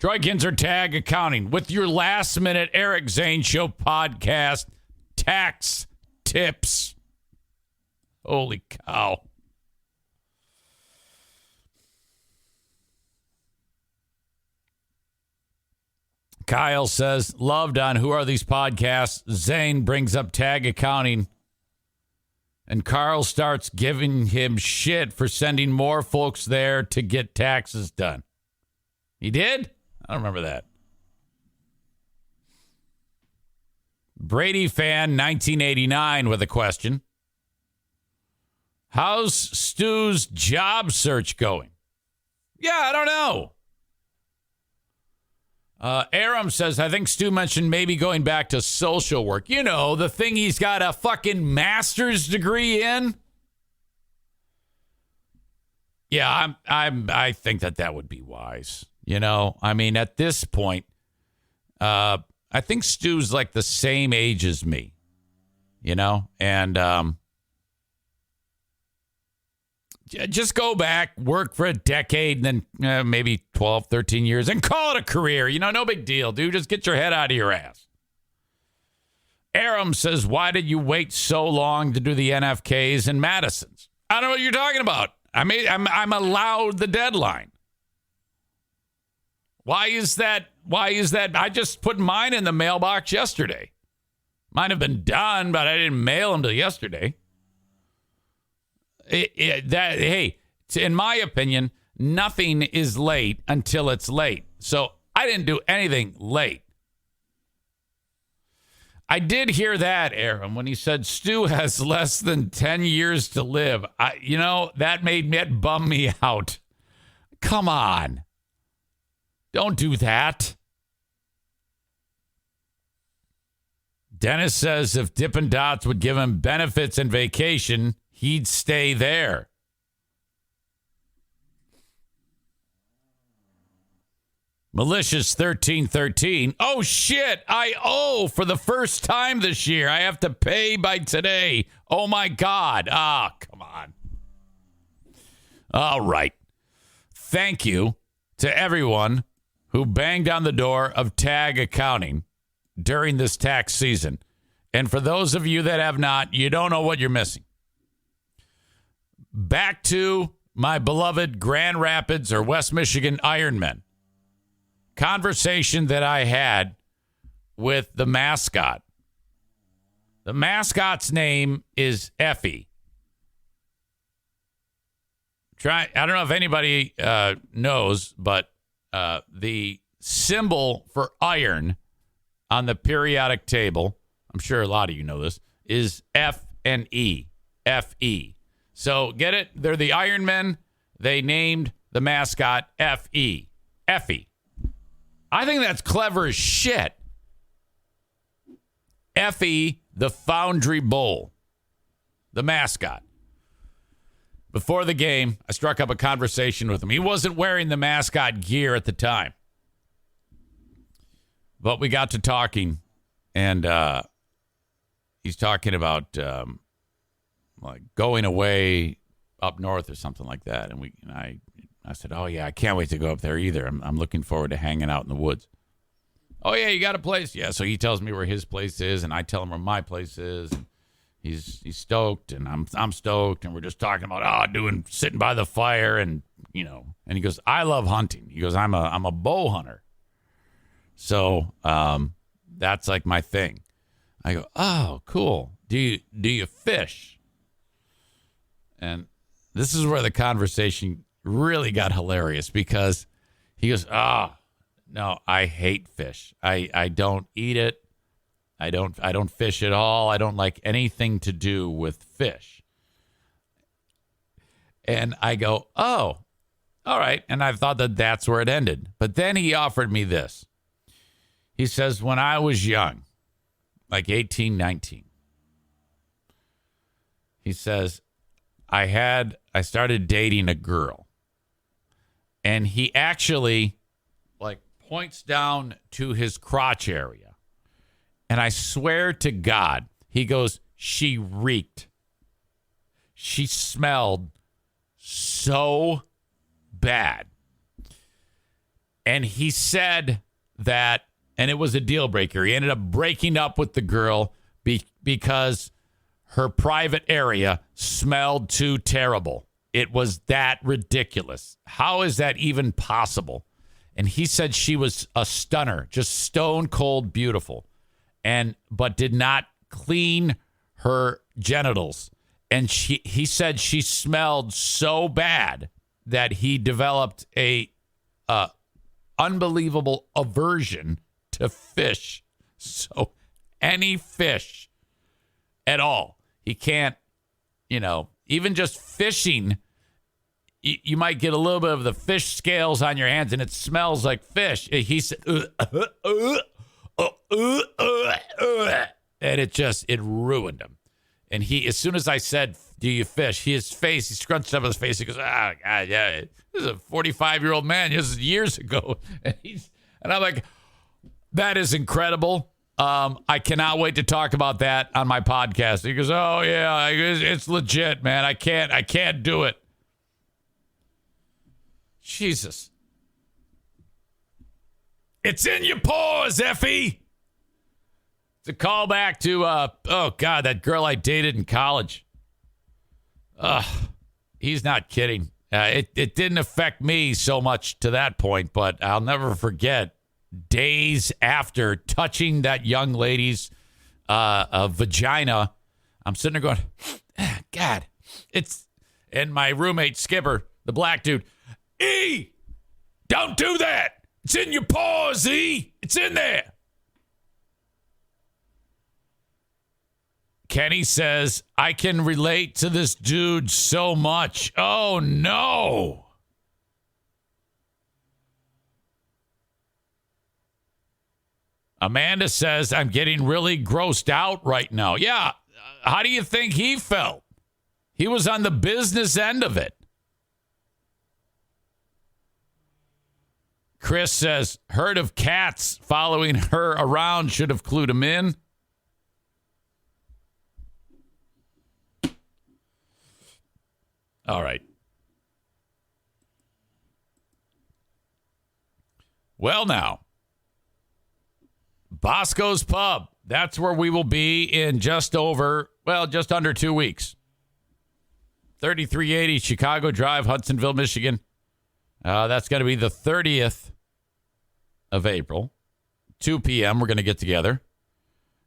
Troy Ginzer, Tag Accounting, with your last-minute Eric Zane Show podcast, tax tips. Holy cow. Kyle says, loved on Who Are These Podcasts? Zane brings up tag accounting, and Carl starts giving him shit for sending more folks there to get taxes done. He did? I don't remember that. Brady fan 1989 with a question. How's Stu's job search going? Yeah, I don't know. Aram says, I think Stu mentioned maybe going back to social work. You know, the thing he's got a fucking master's degree in. Yeah, I think that would be wise. You know, I mean, at this point, I think Stu's like the same age as me, you know, and just go back, work for a decade, and then maybe 12, 13 years and call it a career. You know, no big deal, dude. Just get your head out of your ass. Aram says, why did you wait so long to do the NFKs and Madisons? I don't know what you're talking about. I'm allowed the deadline. Why is that? I just put mine in the mailbox yesterday. Might have been done, but I didn't mail them till yesterday. Hey, in my opinion, nothing is late until it's late. So I didn't do anything late. I did hear that, Aaron, when he said Stu has less than 10 years to live. That bum me out. Come on. Don't do that. Dennis says if Dippin' Dots would give him benefits and vacation, he'd stay there. Malicious 1313. Oh, shit. I owe for the first time this year. I have to pay by today. Oh, my God. Come on. All right. Thank you to everyone who banged on the door of tag accounting during this tax season. And for those of you that have not, you don't know what you're missing. Back to my beloved Grand Rapids or West Michigan Ironmen. Conversation that I had with the mascot. The mascot's name is Effie. I don't know if anybody knows, but the symbol for iron on the periodic table, I'm sure a lot of you know this, is F and E. F-E. So get it? They're the Ironmen. They named the mascot F-E. Effie. I think that's clever as shit. Effie, the Foundry Bowl. The mascot. Before the game, I struck up a conversation with him. He wasn't wearing the mascot gear at the time. But we got to talking, and he's talking about like going away up north or something like that. And I said, oh, yeah, I can't wait to go up there either. I'm looking forward to hanging out in the woods. Oh, yeah, you got a place? Yeah, so he tells me where his place is, and I tell him where my place is. And he's stoked, and I'm stoked, and we're just talking about sitting by the fire, and you know. And he goes, I love hunting. He goes, I'm a bow hunter. So that's like my thing. I go, oh, cool. Do you fish? And this is where the conversation really got hilarious, because he goes, no, I hate fish. I don't eat it. I don't fish at all. I don't like anything to do with fish. And I go, oh, all right. And I thought that's where it ended. But then he offered me this. He says, when I was young, like 18, 19, he says, I started dating a girl. And he actually like points down to his crotch area. And I swear to God, he goes, she reeked. She smelled so bad. And he said that, and it was a deal breaker. He ended up breaking up with the girl because her private area smelled too terrible. It was that ridiculous. How is that even possible? And he said she was a stunner, just stone cold beautiful, but did not clean her genitals. And he said she smelled so bad that he developed a unbelievable aversion to fish. So any fish at all, he can't, even just fishing, you might get a little bit of the fish scales on your hands and it smells like fish. He said, and it ruined him. And he, as soon as I said, do you fish? He scrunched up his face. He goes, oh, God, yeah. This is a 45-year-old man. This is years ago. And I'm like, that is incredible. I cannot wait to talk about that on my podcast. He goes, oh, yeah, it's legit, man. I can't do it. Jesus. It's in your paws, Effie. It's a callback to, that girl I dated in college. He's not kidding. It didn't affect me so much to that point, but I'll never forget days after touching that young lady's vagina, I'm sitting there going, God, and my roommate Skipper, the black dude, E, don't do that. It's in your paws, E. It's in there. Kenny says, I can relate to this dude so much. Oh, no. Amanda says, I'm getting really grossed out right now. Yeah. How do you think he felt? He was on the business end of it. Chris says, herd of cats following her around should have clued him in. All right. Well, now, Bosco's Pub. That's where we will be in just under 2 weeks. 3380 Chicago Drive, Hudsonville, Michigan. That's going to be the 30th of April. 2 p.m. We're going to get together,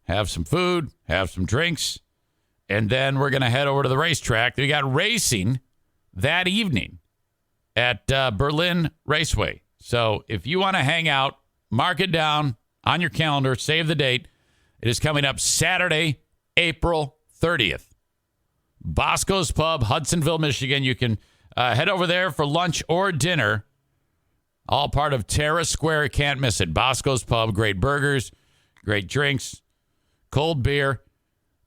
have some food, have some drinks, and then we're going to head over to the racetrack. We got racing that evening at Berlin Raceway. So if you want to hang out, mark it down on your calendar, save the date. It is coming up Saturday, April 30th. Bosco's Pub, Hudsonville, Michigan. You can head over there for lunch or dinner. All part of Terra Square. Can't miss it. Bosco's Pub, great burgers, great drinks, cold beer,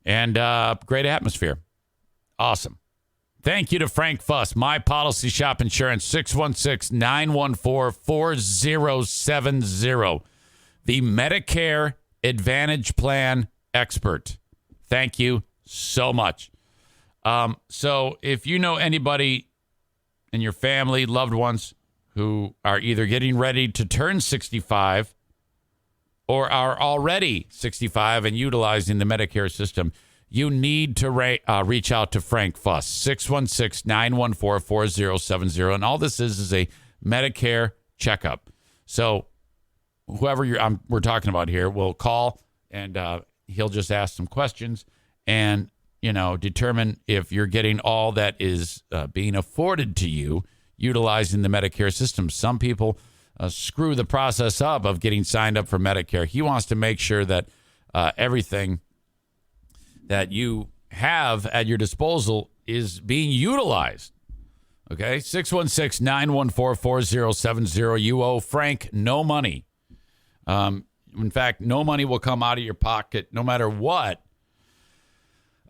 and great atmosphere. Awesome. Thank you to Frank Fuss, My Policy Shop Insurance, 616-914-4070. The Medicare Advantage Plan expert. Thank you so much. So if you know anybody in your family, loved ones, who are either getting ready to turn 65 or are already 65 and utilizing the Medicare system, you need to reach out to Frank Fuss, 616-914-4070. And all this is a Medicare checkup. So whoever we're talking about here will call, and he'll just ask some questions and, determine if you're getting all that is being afforded to you utilizing the Medicare system. Some people screw the process up of getting signed up for Medicare. He wants to make sure that everything that you have at your disposal is being utilized. Okay, 616-914-4070. You owe Frank no money. In fact, no money will come out of your pocket no matter what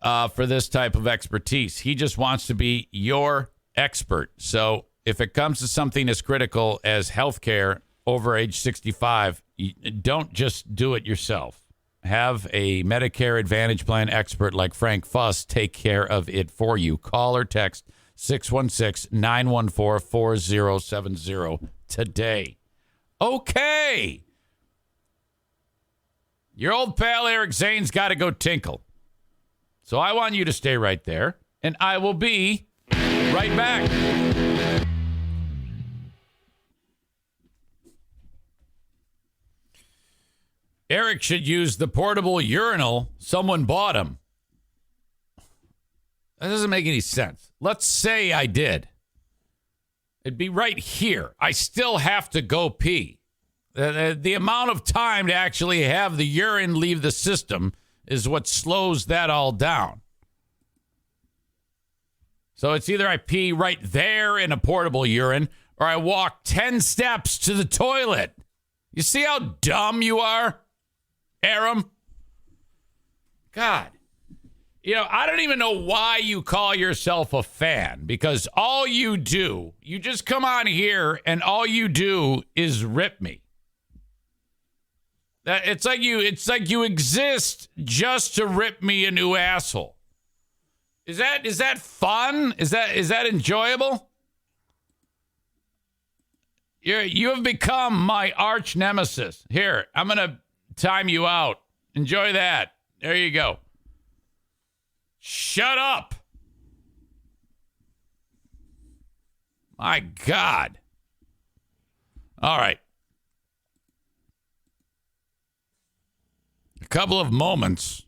for this type of expertise. He just wants to be your expert. So if it comes to something as critical as healthcare over age 65, don't just do it yourself. Have a Medicare Advantage Plan expert like Frank Fuss take care of it for you. Call or text 616-914-4070 today. Okay. Your old pal Eric Zane's got to go tinkle. So I want you to stay right there, and I will be right back. Eric should use the portable urinal someone bought him. That doesn't make any sense. Let's say I did. It'd be right here. I still have to go pee. The amount of time to actually have the urine leave the system is what slows that all down. So it's either I pee right there in a portable urine or I walk 10 steps to the toilet. You see how dumb you are, Aram? God. You know, I don't even know why you call yourself a fan, because all you do, you just come on here and all you do is rip me. It's like you exist just to rip me a new asshole. Is that fun? Is that enjoyable? You have become my arch nemesis. Here, I'm gonna time you out. Enjoy that. There you go. Shut up. My God. All right. A couple of moments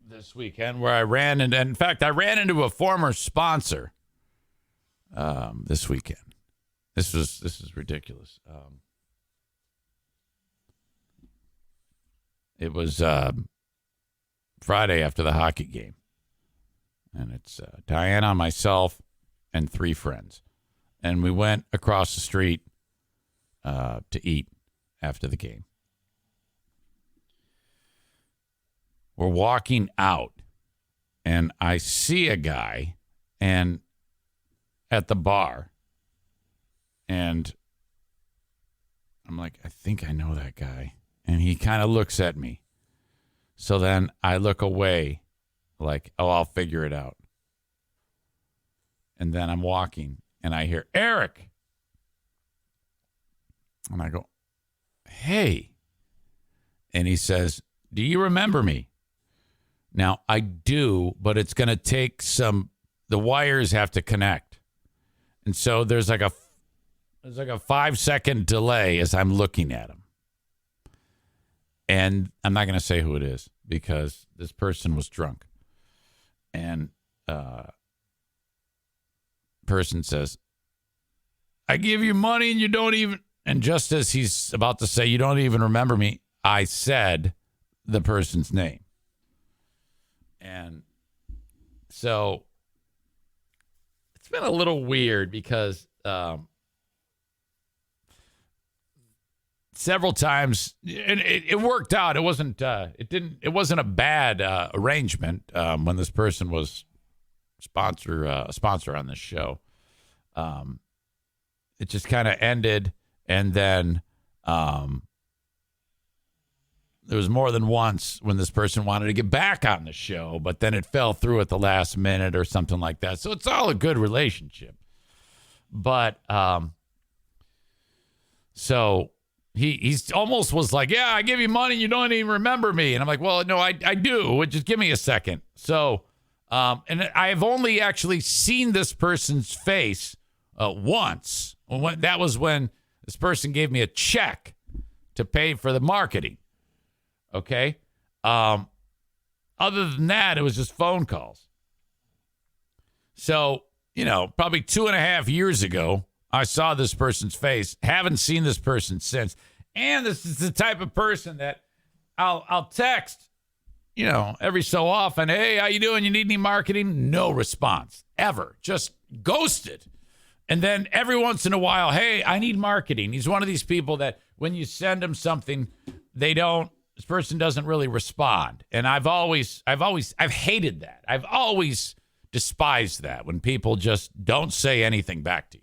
this weekend where I ran into, in fact, I ran into a former sponsor this weekend. This is ridiculous. It was Friday after the hockey game, and it's Diana, myself, and 3 friends, and we went across the street to eat after the game. We're walking out, and I see a guy and at the bar, and I'm like, I think I know that guy, and he kind of looks at me. So then I look away like, oh, I'll figure it out. And then I'm walking and I hear, Eric. And I go, hey. And he says, do you remember me? Now, I do, but it's going to take the wires have to connect. And so there's like a 5-second delay as I'm looking at him. And I'm not going to say who it is because this person was drunk. And person says, I give you money and you don't even, and just as he's about to say, you don't even remember me, I said the person's name. And so it's been a little weird because several times, and it worked out. It wasn't a bad arrangement when this person was a sponsor on this show. It just kind of ended, and then there was more than once when this person wanted to get back on the show, but then it fell through at the last minute or something like that. So it's all a good relationship. But so he's almost was like, yeah, I give you money, you don't even remember me. And I'm like, well, no, I do. Just give me a second. So, and I've only actually seen this person's face once. That was when this person gave me a check to pay for the marketing. Okay. Other than that, it was just phone calls. So, probably 2.5 years ago, I saw this person's face. Haven't seen this person since. And this is the type of person that I'll text, every so often. Hey, how you doing? You need any marketing? No response. Ever. Just ghosted. And then every once in a while, hey, I need marketing. He's one of these people that when you send him something, this person doesn't really respond. And I've hated that. I've always despised that when people just don't say anything back to you.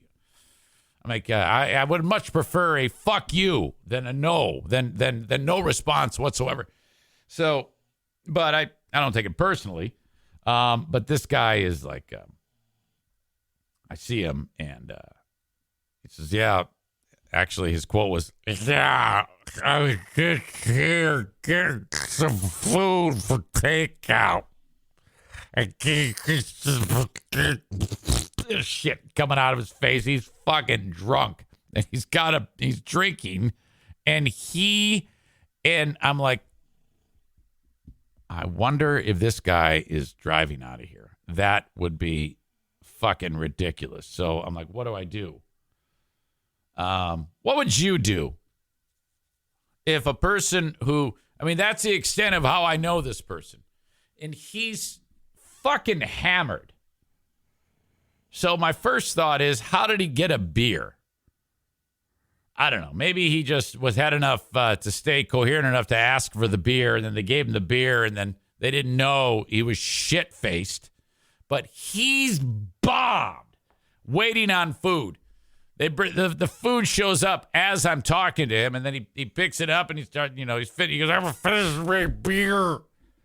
I'm like, I would much prefer a fuck you than a no, than no response whatsoever. So, but I don't take it personally. But this guy is like, I see him and he says, yeah, Actually, his quote was, "Yeah, I was just here getting some food for takeout. There's shit coming out of his face. He's fucking drunk. And he's drinking. And I'm like, I wonder if this guy is driving out of here. That would be fucking ridiculous. So I'm like, what do I do? What would you do if a person who, I mean, that's the extent of how I know this person, and he's fucking hammered. So my first thought is, how did he get a beer? I don't know. Maybe he just had enough to stay coherent enough to ask for the beer, and then they gave him the beer, and then they didn't know he was shit-faced. But he's bombed, waiting on food. The food shows up as I'm talking to him, and then he picks it up and he starts, he goes, I'm a finished my beer.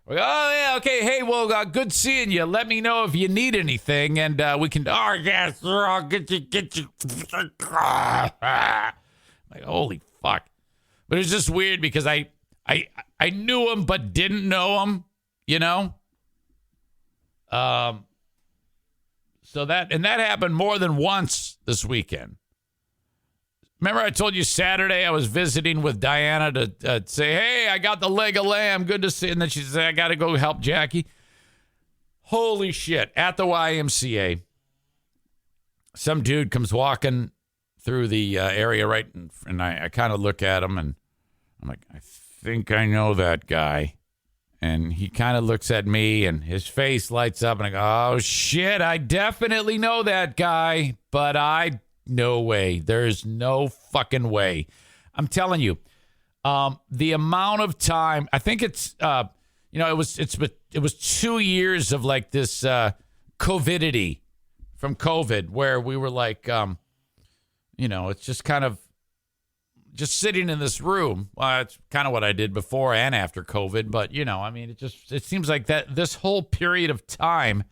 Like, oh yeah, okay, hey, well, good seeing you. Let me know if you need anything, and we can. Oh yes, sir, I'll get you. Like, holy fuck! But it's just weird because I knew him but didn't know him, So that happened more than once this weekend. Remember I told you Saturday I was visiting with Diana to say, hey, I got the leg of lamb. Good to see. And then she said, I got to go help Jackie. Holy shit. At the YMCA, some dude comes walking through the area, right? And I kind of look at him and I'm like, I think I know that guy. And he kind of looks at me and his face lights up and I go, oh shit, I definitely know that guy, but no way. There's no fucking way. I'm telling you, the amount of time, I think it's, it was 2 years of like this COVIDity from COVID where we were like, it's just kind of just sitting in this room. Well, it's kind of what I did before and after COVID, but it seems like that this whole period of time,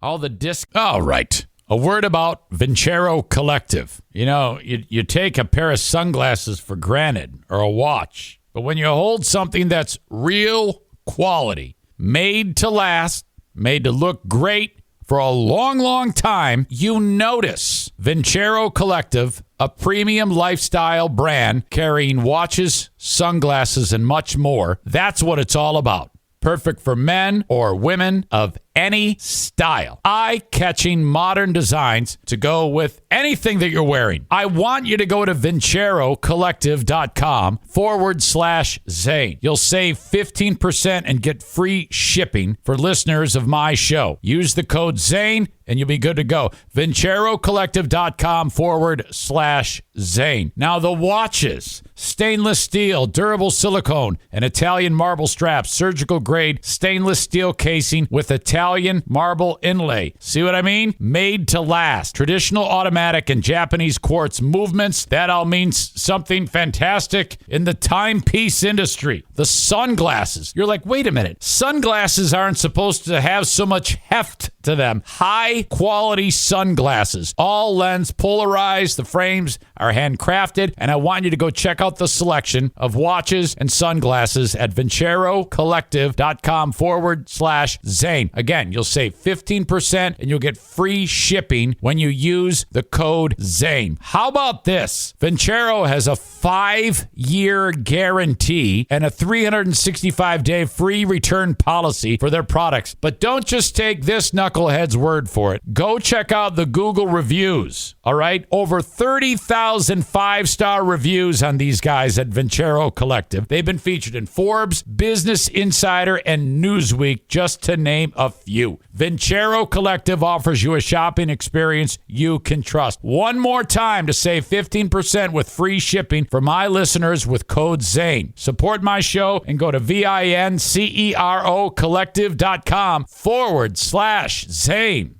all the All right. A word about Vincero Collective. You take a pair of sunglasses for granted or a watch, but when you hold something that's real quality, made to last, made to look great for a long, long time, you notice. Vincero Collective, a premium lifestyle brand carrying watches, sunglasses, and much more. That's what it's all about. Perfect for men or women of any style. Eye-catching modern designs to go with anything that you're wearing. I want you to go to VinceroCollective.com/Zane. You'll save 15% and get free shipping for listeners of my show. Use the code Zane and you'll be good to go. VinceroCollective.com/Zane. Now the watches. Stainless steel, durable silicone, and Italian marble straps, surgical grade stainless steel casing with Italian marble inlay. See what I mean? Made to last. Traditional automatic and Japanese quartz movements. That all means something fantastic in the timepiece industry. The sunglasses. You're like, wait a minute. Sunglasses aren't supposed to have so much heft to them. High quality sunglasses. All lens polarized. The frames are handcrafted. And I want you to go check out the selection of watches and sunglasses at VinceroCollective.com/Zane. Again, you'll save 15% and you'll get free shipping when you use the code Zane. How about this? Vincero has a 5-year guarantee and a 365-day free return policy for their products. But don't just take this knucklehead's word for it. Go check out the Google reviews. All right? Over 30,000 5-star reviews on these guys at Vincero Collective. They've been featured in Forbes, Business Insider, and Newsweek, just to name a few. Vincero Collective offers you a shopping experience you can trust. One more time to save 15% with free shipping for my listeners with code Zane. Support my show and go to VinceroCollective.com/Zane.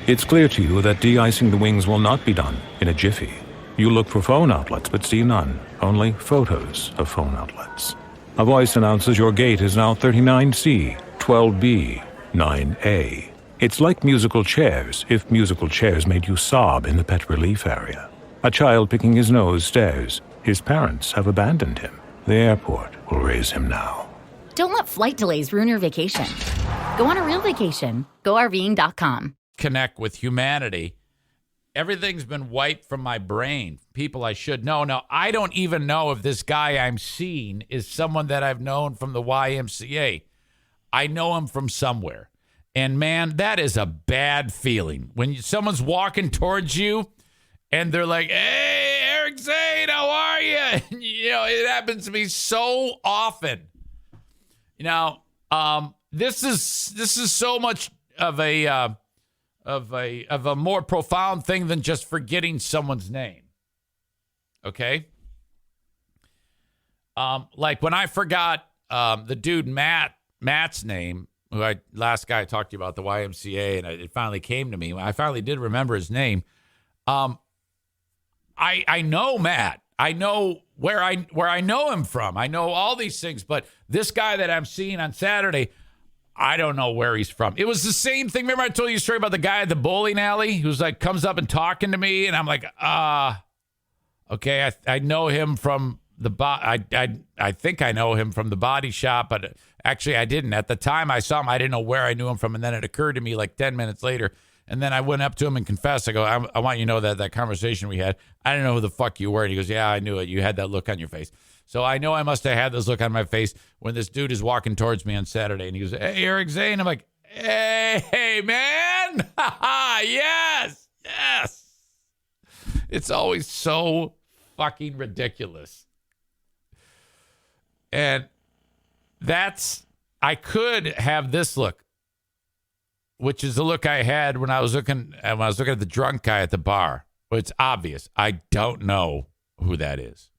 It's clear to you that de-icing the wings will not be done in a jiffy. You look for phone outlets but see none, only photos of phone outlets. A voice announces your gate is now 39C, 12B, 9A. It's like musical chairs if musical chairs made you sob in the pet relief area. A child picking his nose stares. His parents have abandoned him. The airport will raise him now. Don't let flight delays ruin your vacation. Go on a real vacation. GoRVing.com. Connect with humanity. Everything's been wiped from my brain. People I should know. Now, I don't even know if this guy I'm seeing is someone that I've known from the YMCA. I know him from somewhere. And, man, that is a bad feeling. When someone's walking towards you and they're like, hey, Eric Zane, how are you? And, it happens to me so often. This is so much of a more profound thing than just forgetting someone's name. Okay? Like when I forgot the dude Matt's name, last guy I talked to you about, the YMCA, and it finally came to me. I finally did remember his name. I know Matt. I know where I know him from. I know all these things, but this guy that I'm seeing on Saturday, I don't know where he's from. It was the same thing. Remember I told you a story about the guy at the bowling alley who's like comes up and talking to me, and I'm like, okay, I know him from I think I know him from the body shop, but actually I didn't. At the time I saw him, I didn't know where I knew him from, and then it occurred to me like 10 minutes later, and then I went up to him and confessed. I go, I want you to know that conversation we had, I didn't know who the fuck you were. And he goes, yeah, I knew it. You had that look on your face. So I know I must have had this look on my face when this dude is walking towards me on Saturday, and he goes, hey, Eric Zane. I'm like, hey, man. Yes. It's always so fucking ridiculous. And I could have this look, which is the look I had when I was looking at the drunk guy at the bar. But it's obvious. I don't know who that is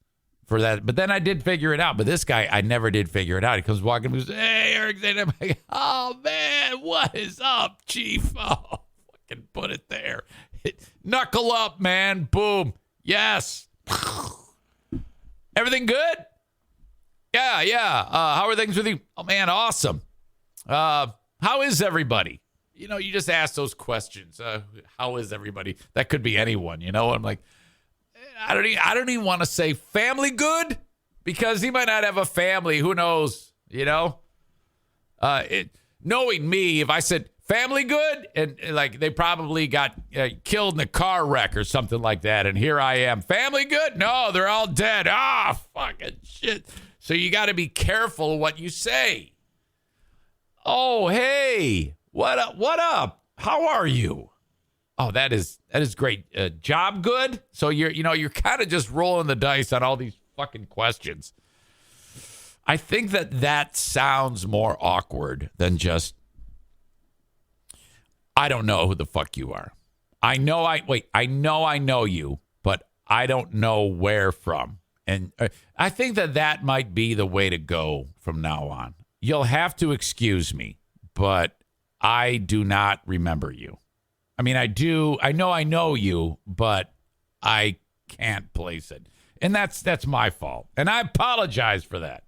for that. But then I did figure it out. But this guy, I never did figure it out. He comes walking and goes, hey, Eric Zane. I'm like, oh, man, what is up, Chief? Oh, fucking put it there. Knuckle up, man. Boom. Yes. Everything good? Yeah. How are things with you? Oh, man, awesome. How is everybody? You just ask those questions. How is everybody? That could be anyone, I'm like, I don't even want to say family good because he might not have a family. Who knows, knowing me, if I said family good and like they probably got killed in a car wreck or something like that. And here I am. Family good? No, they're all dead. Fucking shit. So you got to be careful what you say. Oh, hey, what up? How are you? Oh, that is great. Job good? So you're kind of just rolling the dice on all these fucking questions. I think that sounds more awkward than just, I don't know who the fuck you are. I know I know you, but I don't know where from. And I think that might be the way to go from now on. You'll have to excuse me, but I do not remember you. I mean, I do. I know you, but I can't place it. And that's my fault. And I apologize for that.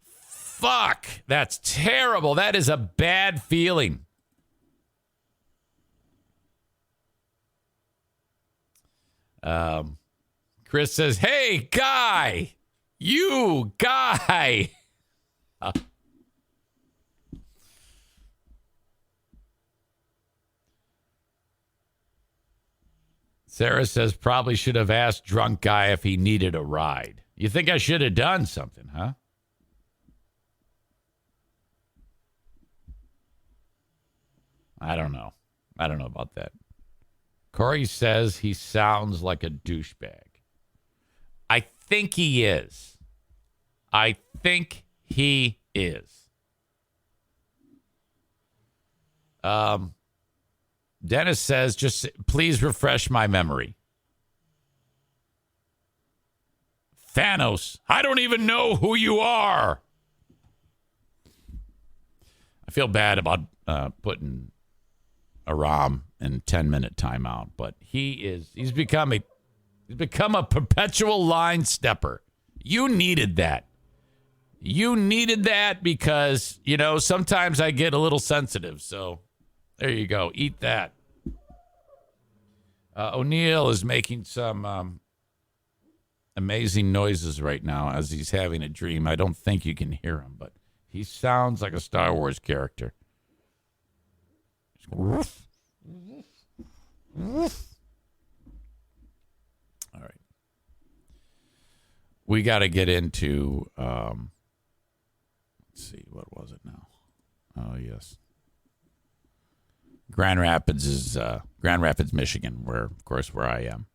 Fuck. That's terrible. That is a bad feeling. Chris says, hey, guy. You, guy. Sarah says, probably should have asked drunk guy if he needed a ride. You think I should have done something, huh? I don't know about that. Corey says he sounds like a douchebag. I think he is. Dennis says, just please refresh my memory. Thanos, I don't even know who you are. I feel bad about putting Aram in 10-minute timeout, but he's become a perpetual line stepper. You needed that. Because, sometimes I get a little sensitive. So there you go. Eat that. O'Neill is making some amazing noises right now as he's having a dream. I don't think you can hear him, but he sounds like a Star Wars character. All right. We got to get into, let's see, what was it now? Oh, yes. Grand Rapids, Michigan, where I am.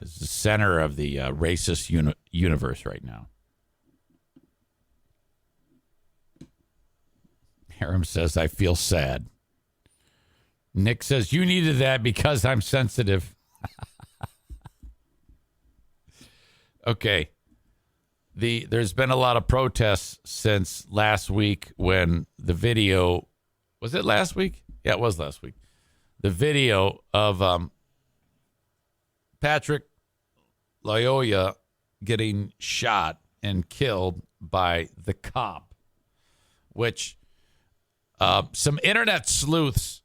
Is the center of the racist universe right now. Harem says, I feel sad. Nick says, you needed that because I'm sensitive. Okay. There's been a lot of protests since last week when the video... Was it last week? Yeah, it was last week. The video of Patrick Loyola getting shot and killed by the cop, which some internet sleuths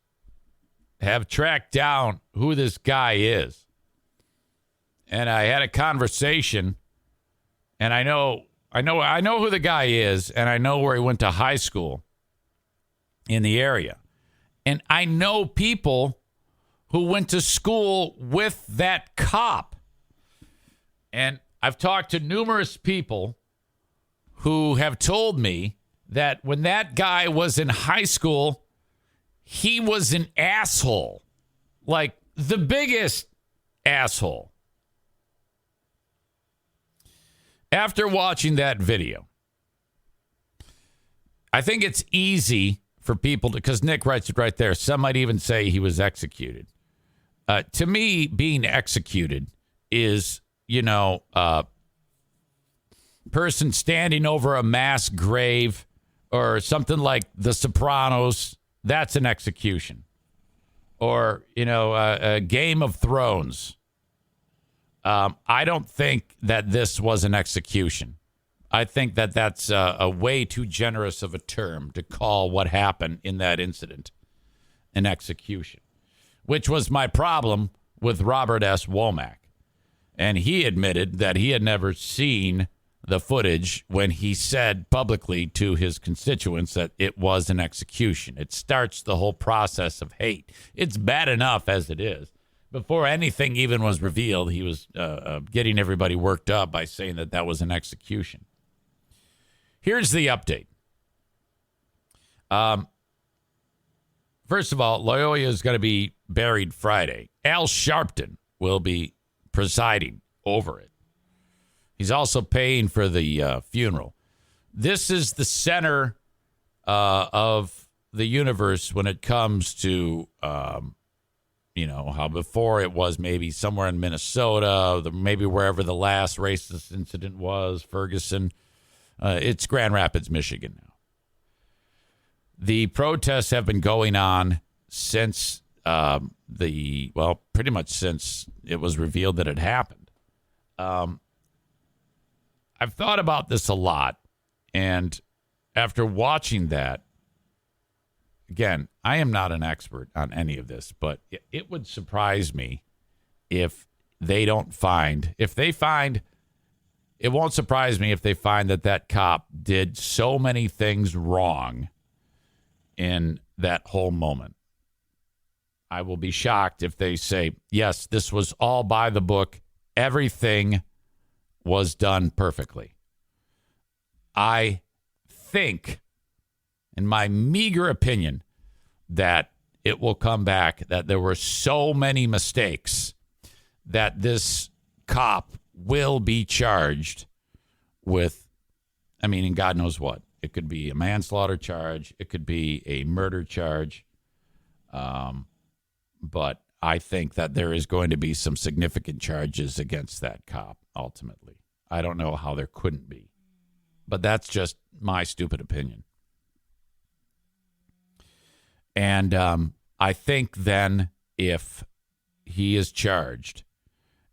have tracked down who this guy is. And I had a conversation, and I know who the guy is, and I know where he went to high school in the area. And I know people who went to school with that cop. And I've talked to numerous people who have told me that when that guy was in high school, he was an asshole. Like the biggest asshole. After watching that video, I think it's easy for people to, because Nick writes it right there, some might even say he was executed. To me, being executed is, person standing over a mass grave or something like The Sopranos. That's an execution. Or, a Game of Thrones. I don't think that this was an execution. I think that that's a way too generous of a term to call what happened in that incident an execution, which was my problem with Robert S. Womack. And he admitted that he had never seen the footage when he said publicly to his constituents that it was an execution. It starts the whole process of hate. It's bad enough as it is. Before anything even was revealed, he was getting everybody worked up by saying that that was an execution. Here's the update. First of all, Loyola is going to be buried Friday. Al Sharpton will be presiding over it. He's also paying for the funeral. This is the center of the universe when it comes to, how before it was maybe somewhere in Minnesota, maybe wherever the last racist incident was, Ferguson. It's Grand Rapids, Michigan now. The protests have been going on since pretty much since it was revealed that it happened. I've thought about this a lot, and after watching that, again, I am not an expert on any of this, but it would surprise me if they don't find, it won't surprise me if they find that cop did so many things wrong in that whole moment. I will be shocked if they say, yes, this was all by the book. Everything was done perfectly. I think, in my meager opinion, that it will come back that there were so many mistakes that this cop will be charged with, and God knows what. It could be a manslaughter charge. It could be a murder charge. But I think that there is going to be some significant charges against that cop, ultimately. I don't know how there couldn't be. But that's just my stupid opinion. And I think then if he is charged,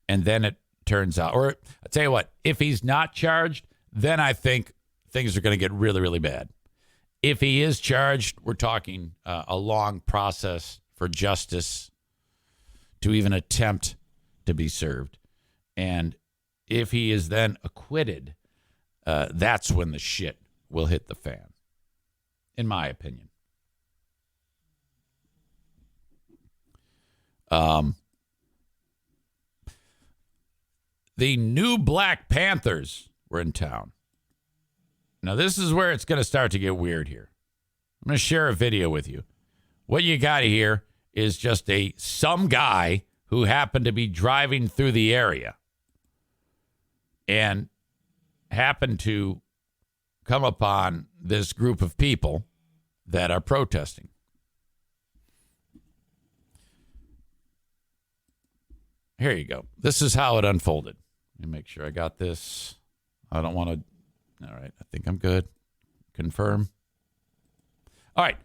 and then it turns out, or I'll tell you what, if he's not charged, then I think things are going to get really, really bad. If he is charged, we're talking a long process for justice to even attempt to be served. And if he is then acquitted, that's when the shit will hit the fan, in my opinion. The new Black Panthers were in town. Now, this is where it's going to start to get weird here. I'm going to share a video with you. What you got here is just some guy who happened to be driving through the area and happened to come upon this group of people that are protesting. Here you go. This is how it unfolded. Let me make sure I got this. I don't want to. All right. I think I'm good. Confirm. All right.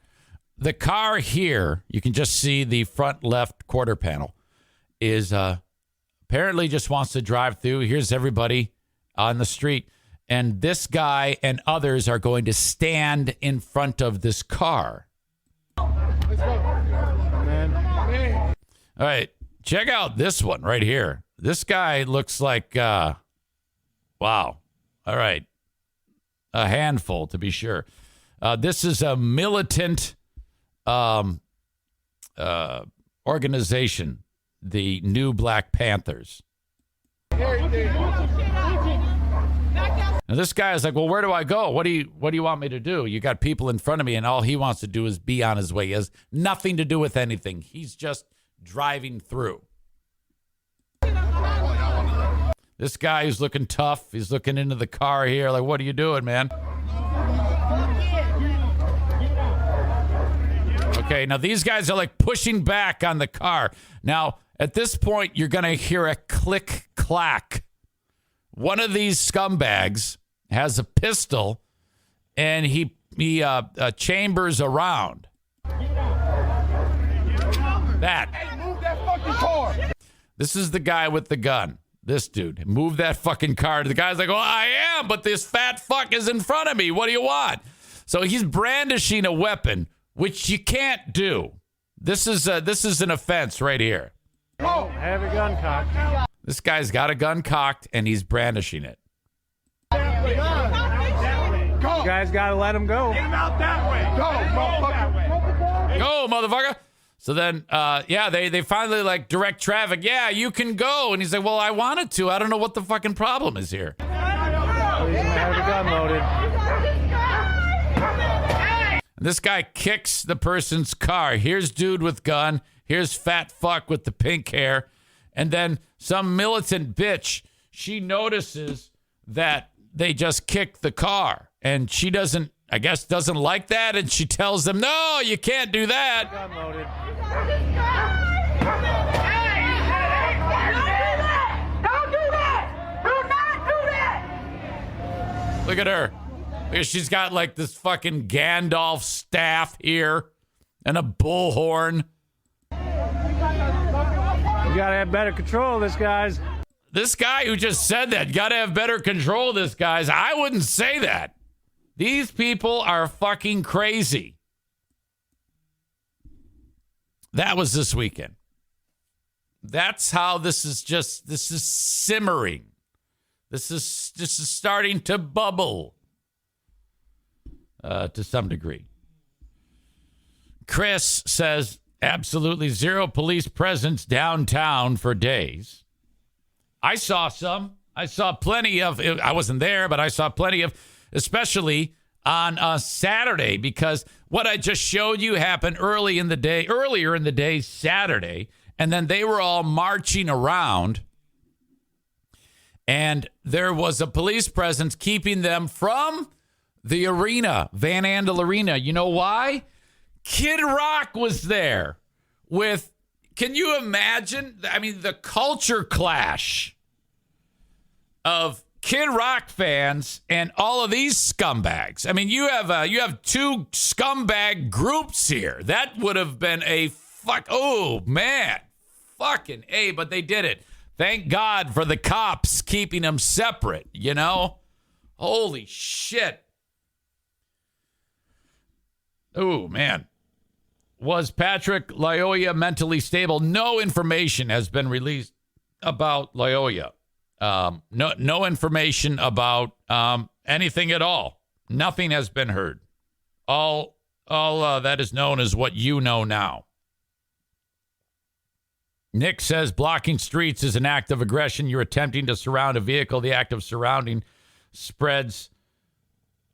The car here, you can just see the front left quarter panel, is apparently just wants to drive through. Here's everybody on the street. And this guy and others are going to stand in front of this car. Let's go. All right. Check out this one right here. This guy looks like, wow. All right. A handful, to be sure. This is a militant organization, the New Black Panthers. Now this guy is like, well, where do I go? What do you want me to do? You got people in front of me, and all he wants to do is be on his way. He has nothing to do with anything. He's just driving through. This guy who's looking tough, he's looking into the car here like, what are you doing, man? Okay, now these guys are like pushing back on the car. Now, at this point, you're going to hear a click-clack. One of these scumbags has a pistol, and he chambers around. That. Hey, move that fucking car. This is the guy with the gun. This dude. Move that fucking car. The guy's like, well, I am, but this fat fuck is in front of me. What do you want? So he's brandishing a weapon, which you can't do. This is an offense right here. Oh, have your gun cocked. This guy's got a gun cocked, and he's brandishing it. You guys got to let him go. Get him out that way. Go, motherfucker. Go, motherfucker. So then, they finally like direct traffic. Yeah, you can go. And he's like, well, I wanted to. I don't know what the fucking problem is here. Please have your gun loaded. And this guy kicks the person's car. Here's dude with gun. Here's fat fuck with the pink hair. And then some militant bitch, she notices that they just kicked the car. And she doesn't like that. And she tells them, no, you can't do that. Gun loaded. Don't do that! Do not do that! Look at her. She's got like this fucking Gandalf staff here and a bullhorn. You got to have better control of this, guys. This guy who just said that, got to have better control of this, guys. I wouldn't say that. These people are fucking crazy. That was this weekend. That's how this is simmering. This is starting to bubble to some degree. Chris says, absolutely zero police presence downtown for days. I saw some. I saw plenty of, I wasn't there, but I saw plenty of, especially on Saturday, because what I just showed you happened earlier in the day, Saturday, and then they were all marching around, and there was a police presence keeping them from the arena, Van Andel Arena. You know why? Kid Rock was there with, can you imagine? I mean, the culture clash of Kid Rock fans and all of these scumbags. I mean, you have two scumbag groups here. That would have been a fuck. Oh man, fucking A. But they did it. Thank God for the cops keeping them separate. You know, holy shit. Oh man, Was Patrick Loyola mentally stable? No information has been released about Loyola. No information about anything at all. Nothing has been heard. All that is known is what you know now. Nick says blocking streets is an act of aggression. You're attempting to surround a vehicle. The act of surrounding spreads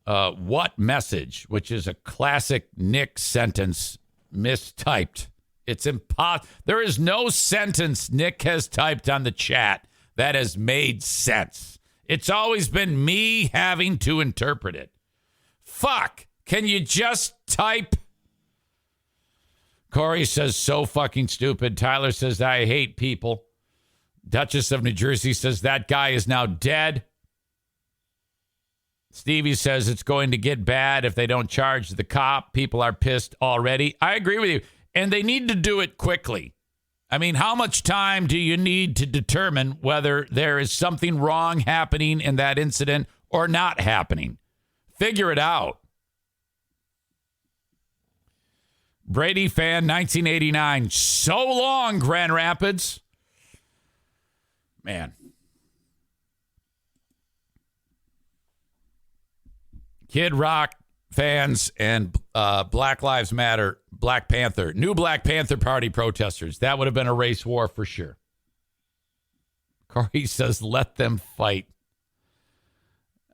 what message, which is a classic Nick sentence mistyped. It's impossible. There is no sentence Nick has typed on the chat that has made sense. It's always been me having to interpret it. Fuck. Can you just type? Corey says, so fucking stupid. Tyler says, I hate people. Duchess of New Jersey says, that guy is now dead. Stevie says, it's going to get bad if they don't charge the cop. People are pissed already. I agree with you. And they need to do it quickly. I mean, how much time do you need to determine whether there is something wrong happening in that incident or not happening? Figure it out. Brady fan 1989. So long, Grand Rapids. Man. Kid Rock fans and Black Lives Matter, Black Panther, new Black Panther Party protesters. That would have been a race war for sure. Corey says, let them fight.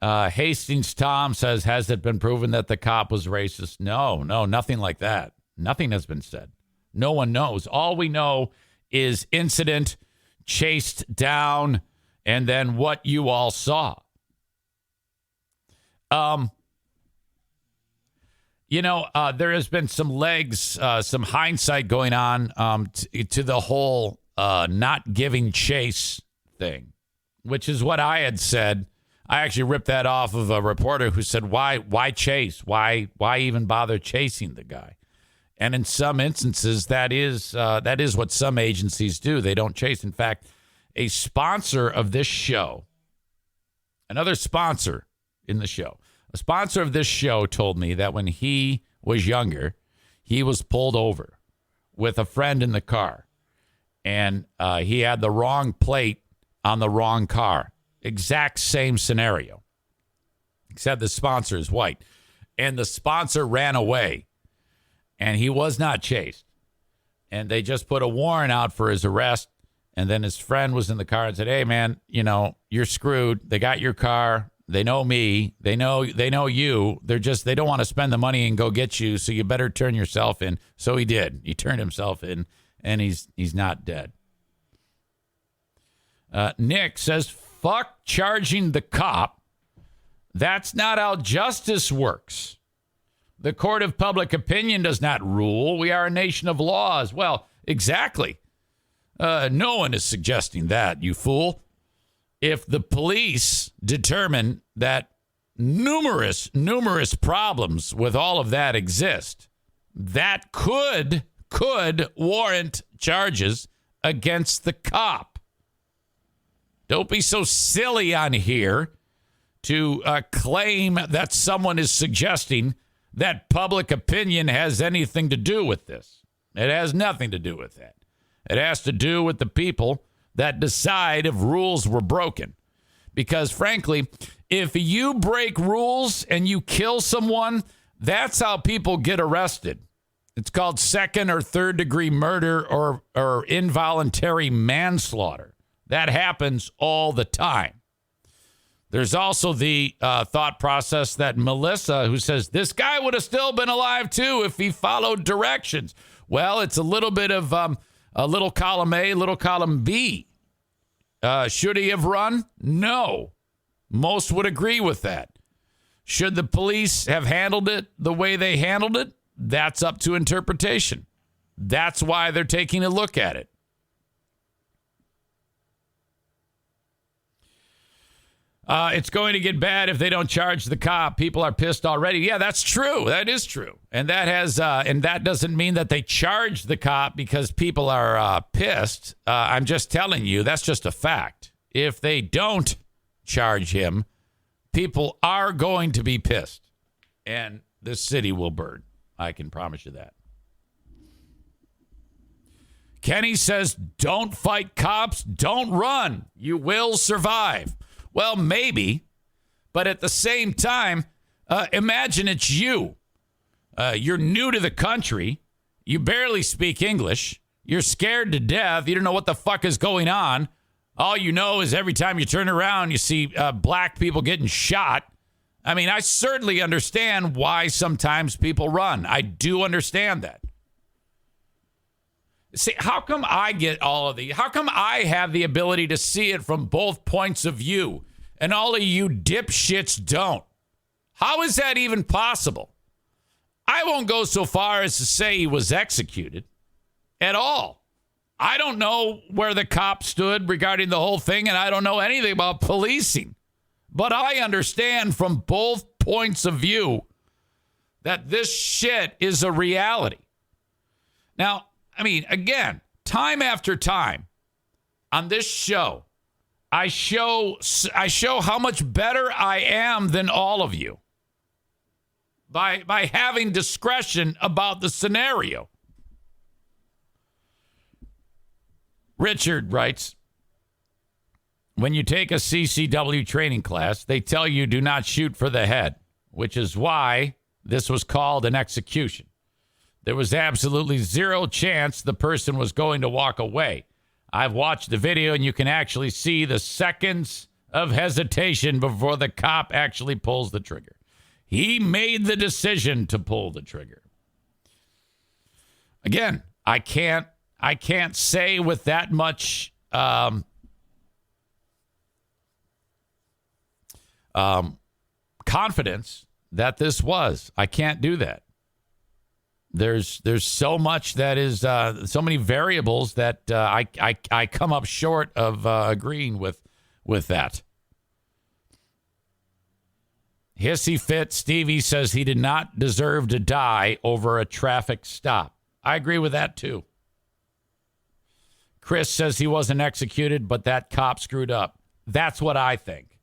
Hastings Tom says, has it been proven that the cop was racist? No, nothing like that. Nothing has been said. No one knows. All we know is incident, chased down, and then what you all saw. There has been some some hindsight going on to the whole not giving chase thing, which is what I had said. I actually ripped that off of a reporter who said, why chase? Why even bother chasing the guy? And in some instances, that is what some agencies do. They don't chase. In fact, a sponsor of this show, another sponsor in the show, a sponsor of this show told me that when he was younger, he was pulled over with a friend in the car, and he had the wrong plate on the wrong car. Exact same scenario, except the sponsor is white. And the sponsor ran away, and he was not chased. And they just put a warrant out for his arrest. And then his friend was in the car and said, hey, man, you're screwed. They got your car. They know me. They know you. They don't want to spend the money and go get you. So you better turn yourself in. So he did. He turned himself in, and he's not dead. Nick says, fuck charging the cop. That's not how justice works. The court of public opinion does not rule. We are a nation of laws. Well, exactly. No one is suggesting that, you fool. If the police determine that numerous problems with all of that exist, that could warrant charges against the cop. Don't be so silly on here to claim that someone is suggesting that public opinion has anything to do with this. It has nothing to do with that. It has to do with the people that decide if rules were broken. Because frankly, if you break rules and you kill someone, that's how people get arrested. It's called second or third degree murder or involuntary manslaughter. That happens all the time. There's also the thought process that Melissa, who says, this guy would have still been alive too if he followed directions. Well, it's a little bit of a little column A, little column B. Should he have run? No. Most would agree with that. Should the police have handled it the way they handled it? That's up to interpretation. That's why they're taking a look at it. It's going to get bad if they don't charge the cop. People are pissed already. Yeah, that's true. That is true. And that doesn't mean that they charge the cop because people are pissed. I'm just telling you, that's just a fact. If they don't charge him, people are going to be pissed. And this city will burn. I can promise you that. Kenny says, don't fight cops, don't run. You will survive. Well, maybe, but at the same time, imagine it's you. You're new to the country. You barely speak English. You're scared to death. You don't know what the fuck is going on. All you know is every time you turn around, you see black people getting shot. I mean, I certainly understand why sometimes people run. I do understand that. See, how come I get all of these? How come I have the ability to see it from both points of view and all of you dipshits don't? How is that even possible? I won't go so far as to say he was executed at all. I don't know where the cop stood regarding the whole thing, and I don't know anything about policing. But I understand from both points of view that this shit is a reality. Now, I mean, again, time after time on this show, I show how much better I am than all of you by having discretion about the scenario. Richard writes, when you take a CCW training class, they tell you do not shoot for the head, which is why this was called an execution. There was absolutely zero chance the person was going to walk away. I've watched the video, and you can actually see the seconds of hesitation before the cop actually pulls the trigger. He made the decision to pull the trigger. Again, I can't say with that much confidence that this was. I can't do that. There's so much that is so many variables that I come up short of agreeing with that. Hissy Fit Stevie says he did not deserve to die over a traffic stop. I agree with that too. Chris says he wasn't executed, but that cop screwed up. That's what I think.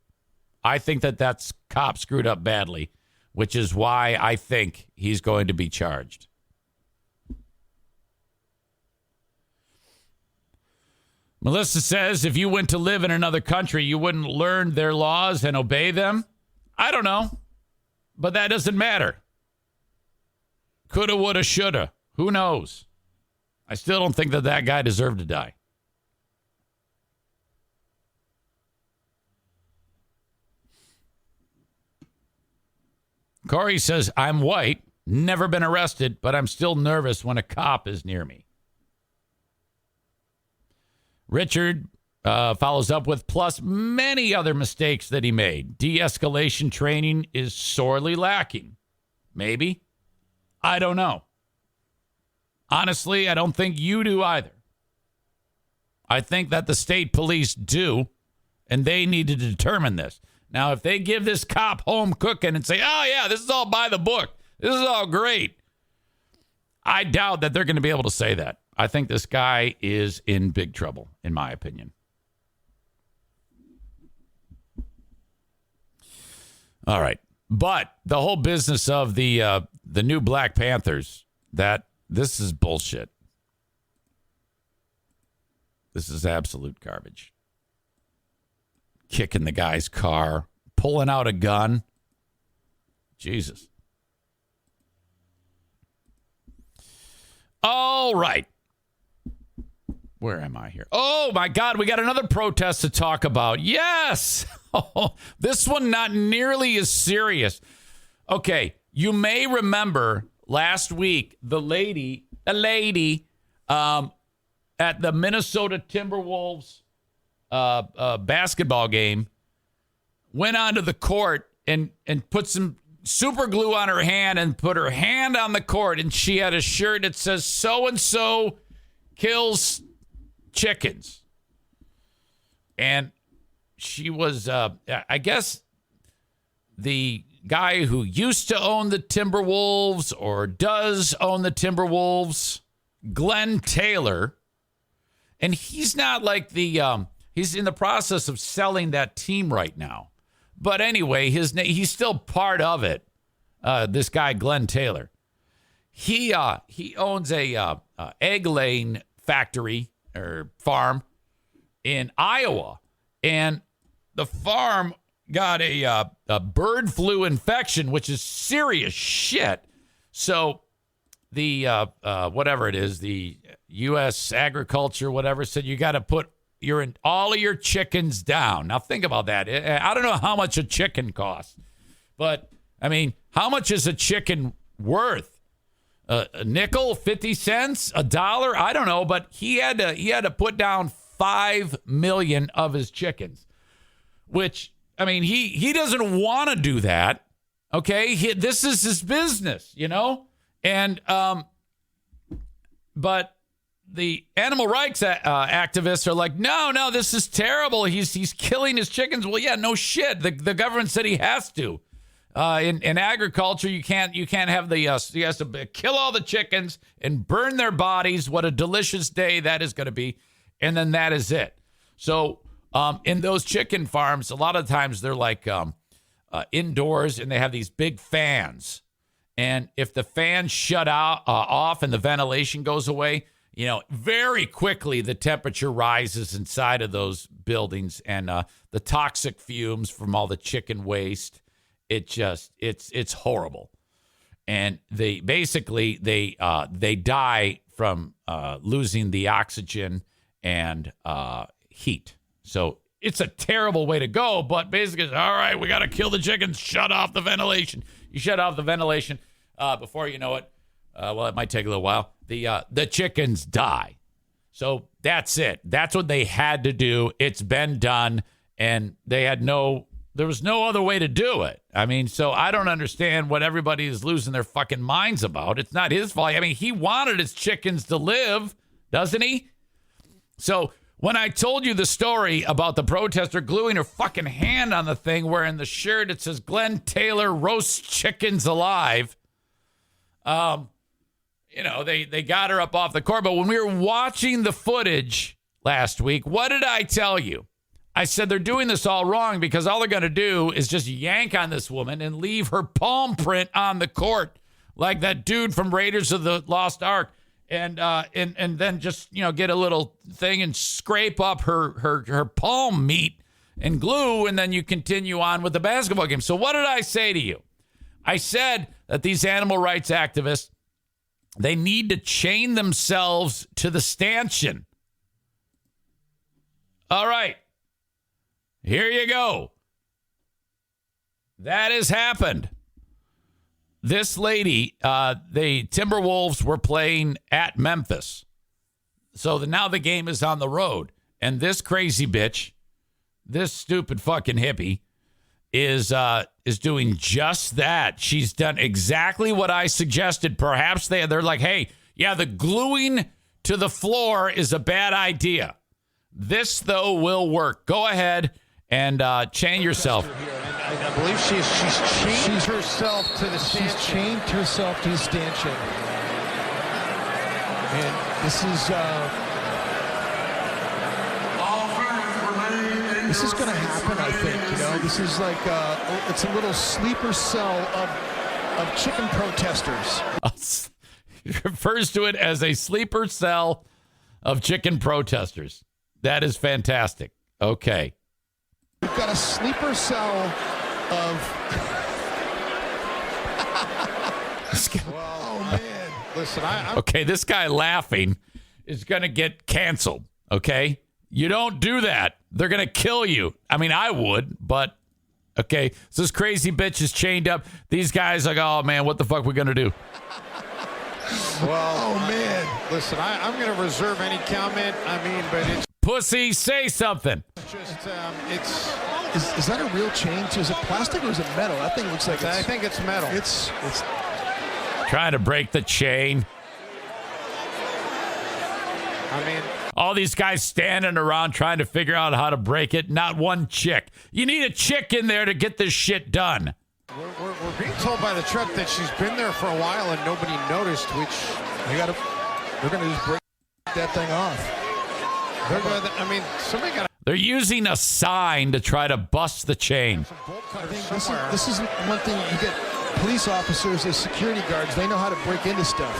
I think that cop screwed up badly, which is why I think he's going to be charged. Melissa says if you went to live in another country, you wouldn't learn their laws and obey them. I don't know, but that doesn't matter. Coulda, woulda, shoulda. Who knows? I still don't think that guy deserved to die. Corey says, I'm white, never been arrested, but I'm still nervous when a cop is near me. Richard follows up with, plus many other mistakes that he made. De-escalation training is sorely lacking. Maybe. I don't know. Honestly, I don't think you do either. I think that the state police do, and they need to determine this. Now, if they give this cop home cooking and say, oh, yeah, this is all by the book, this is all great, I doubt that they're going to be able to say that. I think this guy is in big trouble, in my opinion. All right. But the whole business of the new Black Panthers, this is bullshit. This is absolute garbage. Kicking the guy's car, pulling out a gun. Jesus. All right. Where am I here? Oh, my God. We got another protest to talk about. Yes. This one not nearly as serious. Okay. You may remember last week, a lady at the Minnesota Timberwolves basketball game went onto the court and put some super glue on her hand and put her hand on the court, and she had a shirt that says so-and-so kills chickens. And she was, I guess, the guy who used to own the Timberwolves or does own the Timberwolves, Glenn Taylor. And he's not like he's in the process of selling that team right now. But anyway, he's still part of it. This guy, Glenn Taylor. He owns a egg-laying factory or farm in Iowa, and the farm got a bird flu infection, which is serious shit. So the whatever it is, the U.S. Agriculture, whatever, said you got to put all of your chickens down. Now think about that. I don't know how much a chicken costs, but I mean, how much is a chicken worth? A nickel, 50 cents, $1? I don't know, but he had to put down 5 million of his chickens, which, I mean, he doesn't want to do that. Okay, this is his business, you know, and but the animal rights activists are like, no, this is terrible. He's killing his chickens. Well, yeah, no shit. The government said he has to. In agriculture, you can't have he has to kill all the chickens and burn their bodies. What a delicious day that is going to be, and then that is it. So in those chicken farms, a lot of times they're like indoors, and they have these big fans. And if the fans shut off and the ventilation goes away, you know, very quickly the temperature rises inside of those buildings, and the toxic fumes from all the chicken waste. It's horrible. And they basically die from losing the oxygen and heat. So it's a terrible way to go, but basically, all right, we got to kill the chickens, shut off the ventilation. You shut off the ventilation before you know it. Well, it might take a little while. The chickens die. So that's it. That's what they had to do. It's been done, and there was no other way to do it. I mean, so I don't understand what everybody is losing their fucking minds about. It's not his fault. I mean, he wanted his chickens to live, doesn't he? So when I told you the story about the protester gluing her fucking hand on the thing, wearing the shirt, it says Glenn Taylor roasts chickens alive. You know, they got her up off the court. But when we were watching the footage last week, what did I tell you? I said they're doing this all wrong because all they're going to do is just yank on this woman and leave her palm print on the court like that dude from Raiders of the Lost Ark, and then just, you know, get a little thing and scrape up her palm meat and glue, and then you continue on with the basketball game. So what did I say to you? I said that these animal rights activists, they need to chain themselves to the stanchion. All right. Here you go. That has happened. This lady, the Timberwolves were playing at Memphis. So now the game is on the road. And this crazy bitch, this stupid fucking hippie, is doing just that. She's done exactly what I suggested. Perhaps they're like, hey, yeah, the gluing to the floor is a bad idea. This, though, will work. Go ahead and chain yourself. I believe she's chained herself to the stanchion. She's chained herself to the stanchion. And this is going to happen, I think. You know, this is like it's a little sleeper cell of chicken protesters. He refers to it as a sleeper cell of chicken protesters. That is fantastic. Okay. We've got a sleeper cell of... Oh, man. Listen, Okay, this guy laughing is going to get canceled, okay? You don't do that. They're going to kill you. I mean, I would, but... Okay, so this crazy bitch is chained up. These guys are like, oh, man, what the fuck we going to do? Well, oh, man. Listen, I'm going to reserve any comment. I mean, but it's... Pussy, say something. Just, is that a real chain? Is it plastic or is it metal? That thing looks like I think it's metal. It's trying to break the chain. I mean, all these guys standing around trying to figure out how to break it. Not one chick. You need a chick in there to get this shit done. We're being told by the truck that she's been there for a while and nobody noticed, which they're going to just break that thing off. They're using a sign to try to bust the chain. I think this is one thing. You get police officers as security guards. They know how to break into stuff.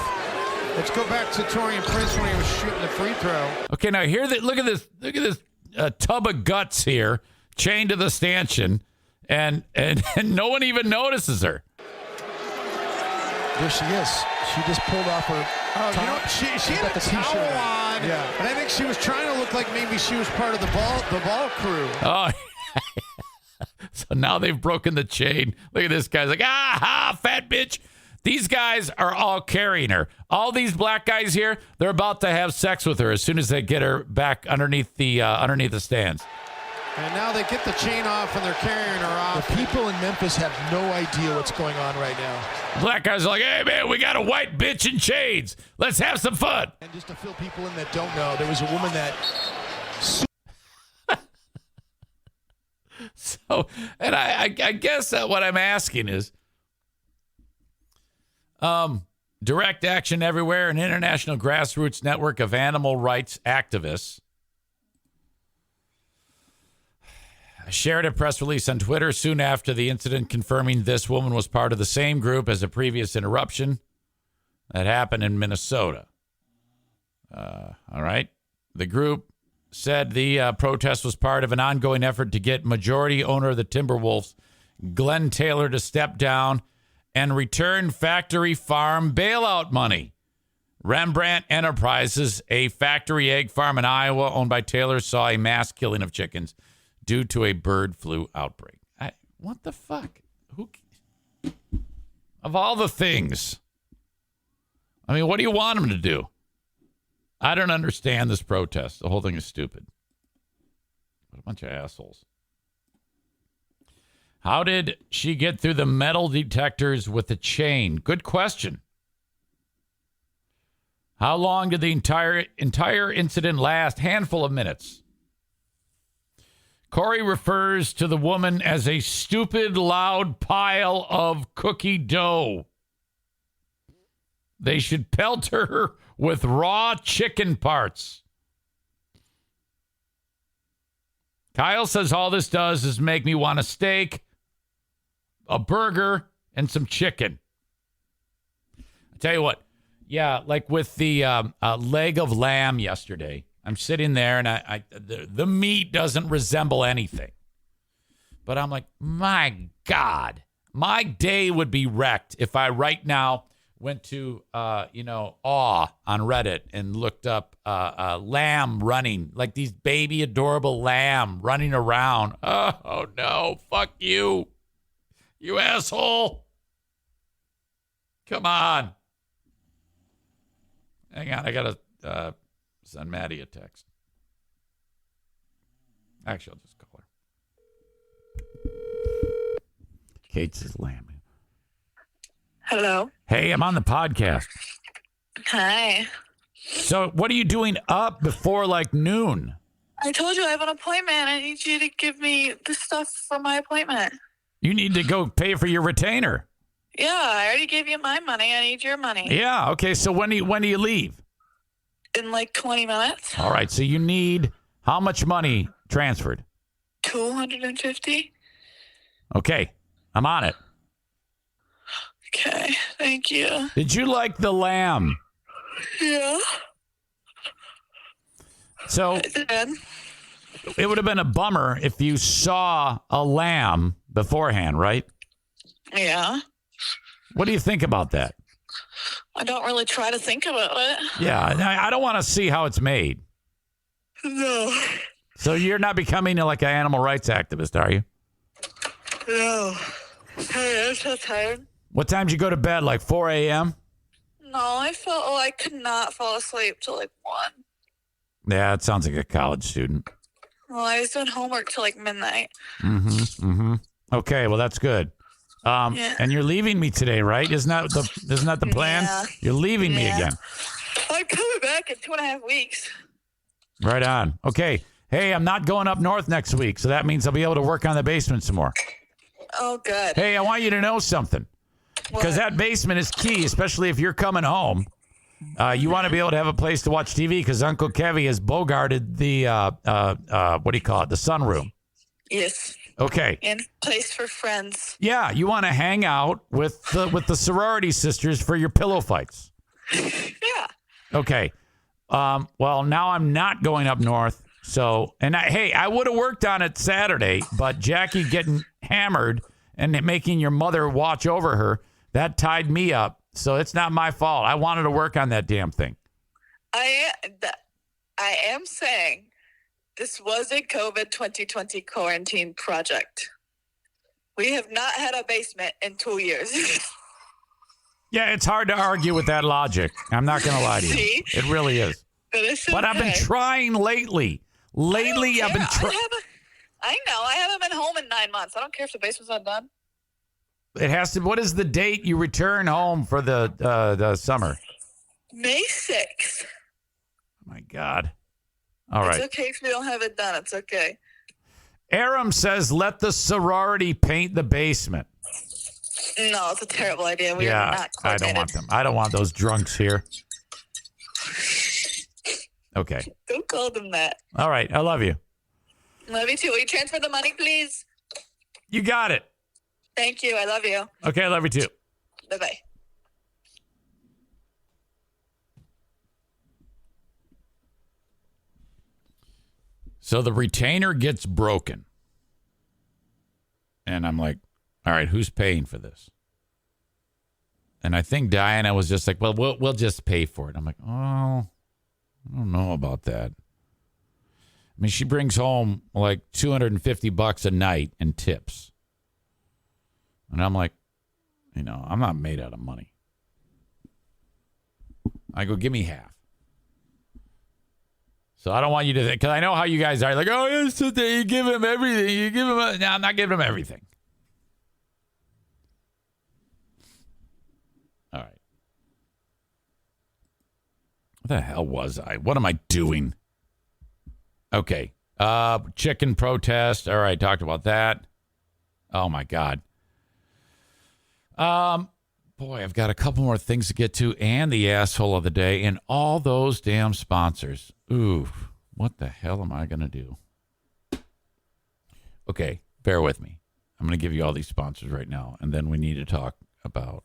Let's go back to Torian Prince when he was shooting the free throw. Okay, now look at this tub of guts here, chained to the stanchion, and no one even notices her. There she is. She just pulled off her top. She had a towel on. Yeah. And I think she was trying to look like maybe she was part of the ball crew. Oh, so now they've broken the chain. Look at this guy's like, fat bitch. These guys are all carrying her. All these black guys here, they're about to have sex with her as soon as they get her back underneath the stands. And now they get the chain off and they're carrying her off. The people in Memphis have no idea what's going on right now. Black guys are like, hey, man, we got a white bitch in chains. Let's have some fun. And just to fill people in that don't know, there was a woman that... So, and I guess that what I'm asking is, Direct Action Everywhere, an international grassroots network of animal rights activists, shared a press release on Twitter soon after the incident confirming this woman was part of the same group as a previous interruption that happened in Minnesota. All right. The group said the protest was part of an ongoing effort to get majority owner of the Timberwolves, Glenn Taylor, to step down and return factory farm bailout money. Rembrandt Enterprises, a factory egg farm in Iowa owned by Taylor, saw a mass killing of chickens due to a bird flu outbreak. What the fuck? Of all the things, I mean, what do you want them to do? I don't understand this protest. The whole thing is stupid. What a bunch of assholes. How did she get through the metal detectors with a chain? Good question. How long did the entire incident last? Handful of minutes. Corey refers to the woman as a stupid, loud pile of cookie dough. They should pelt her with raw chicken parts. Kyle says all this does is make me want a steak, a burger, and some chicken. I tell you what, yeah, like with the leg of lamb yesterday, I'm sitting there and the meat doesn't resemble anything. But I'm like, my God, my day would be wrecked if I right now went to, Awe on Reddit and looked up lamb running, like these baby adorable lamb running around. Oh no, fuck you. You asshole. Come on. Hang on, I got to send Maddie a text. Actually, I'll just call her. Kate's is lamb. Hello. Hey, I'm on the podcast. Hi. So what are you doing up before like noon? I told you I have an appointment. I need you to give me the stuff for my appointment. You need to go pay for your retainer. Yeah, I already gave you my money. I need your money. Yeah, okay. So when do you leave? In like 20 minutes. All right. So you need how much money transferred? $250. Okay. I'm on it. Okay. Thank you. Did you like the lamb? Yeah. So I did. It would have been a bummer if you saw a lamb beforehand, right? Yeah. What do you think about that? I don't really try to think about it. Yeah, I don't want to see how it's made. No. So you're not becoming like an animal rights activist, are you? No. Hey, I'm so tired. What time did you go to bed? Like 4 a.m.? No, I felt I could not fall asleep till like 1. Yeah, it sounds like a college student. Well, I was doing homework till like midnight. Okay, well, that's good. Yeah. And you're leaving me today, right? Isn't that the plan? Yeah. You're leaving me again. I'm coming back in 2.5 weeks. Right on. Okay. Hey, I'm not going up north next week, so that means I'll be able to work on the basement some more. Oh, good. Hey, I want you to know something. Because that basement is key, especially if you're coming home. You want to be able to have a place to watch TV because Uncle Kevy has bogarted the, what do you call it, the sunroom. Yes. Okay. And place for friends. Yeah, you want to hang out with the sorority sisters for your pillow fights. Yeah. Okay. Well, now I'm not going up north. So, and I would have worked on it Saturday, but Jackie getting hammered and making your mother watch over her, that tied me up. So it's not my fault. I wanted to work on that damn thing. I am saying this was a COVID 2020 quarantine project. We have not had a basement in 2 years. Yeah, it's hard to argue with that logic. I'm not going to lie to you. See? It really is. But I've been trying lately. I've been trying. I know. I haven't been home in 9 months. I don't care if the basement's not done. It has to. What is the date you return home for the summer? May 6th. Oh my God. All right. It's okay if you don't have it done. It's okay. Aram says, let the sorority paint the basement. No, it's a terrible idea. We are not I don't want them. I don't want those drunks here. Okay. Don't call them that. All right. I love you. Love you too. Will you transfer the money, please? You got it. Thank you. I love you. Okay. I love you too. Bye-bye. So the retainer gets broken. And I'm like, all right, who's paying for this? And I think Diana was just like, well, we'll just pay for it. I'm like, oh, I don't know about that. I mean, she brings home like $250 a night in tips. And I'm like, I'm not made out of money. I go, give me half. So I don't want you to think, because I know how you guys are. Like, oh, yes, you give him everything. You give him, no, I'm not giving him everything. All right. What the hell was I? What am I doing? Okay. Chicken protest. All right. Talked about that. Oh, my God. Boy, I've got a couple more things to get to and the asshole of the day and all those damn sponsors. Ooh, what the hell am I going to do? Okay. Bear with me. I'm going to give you all these sponsors right now. And then we need to talk about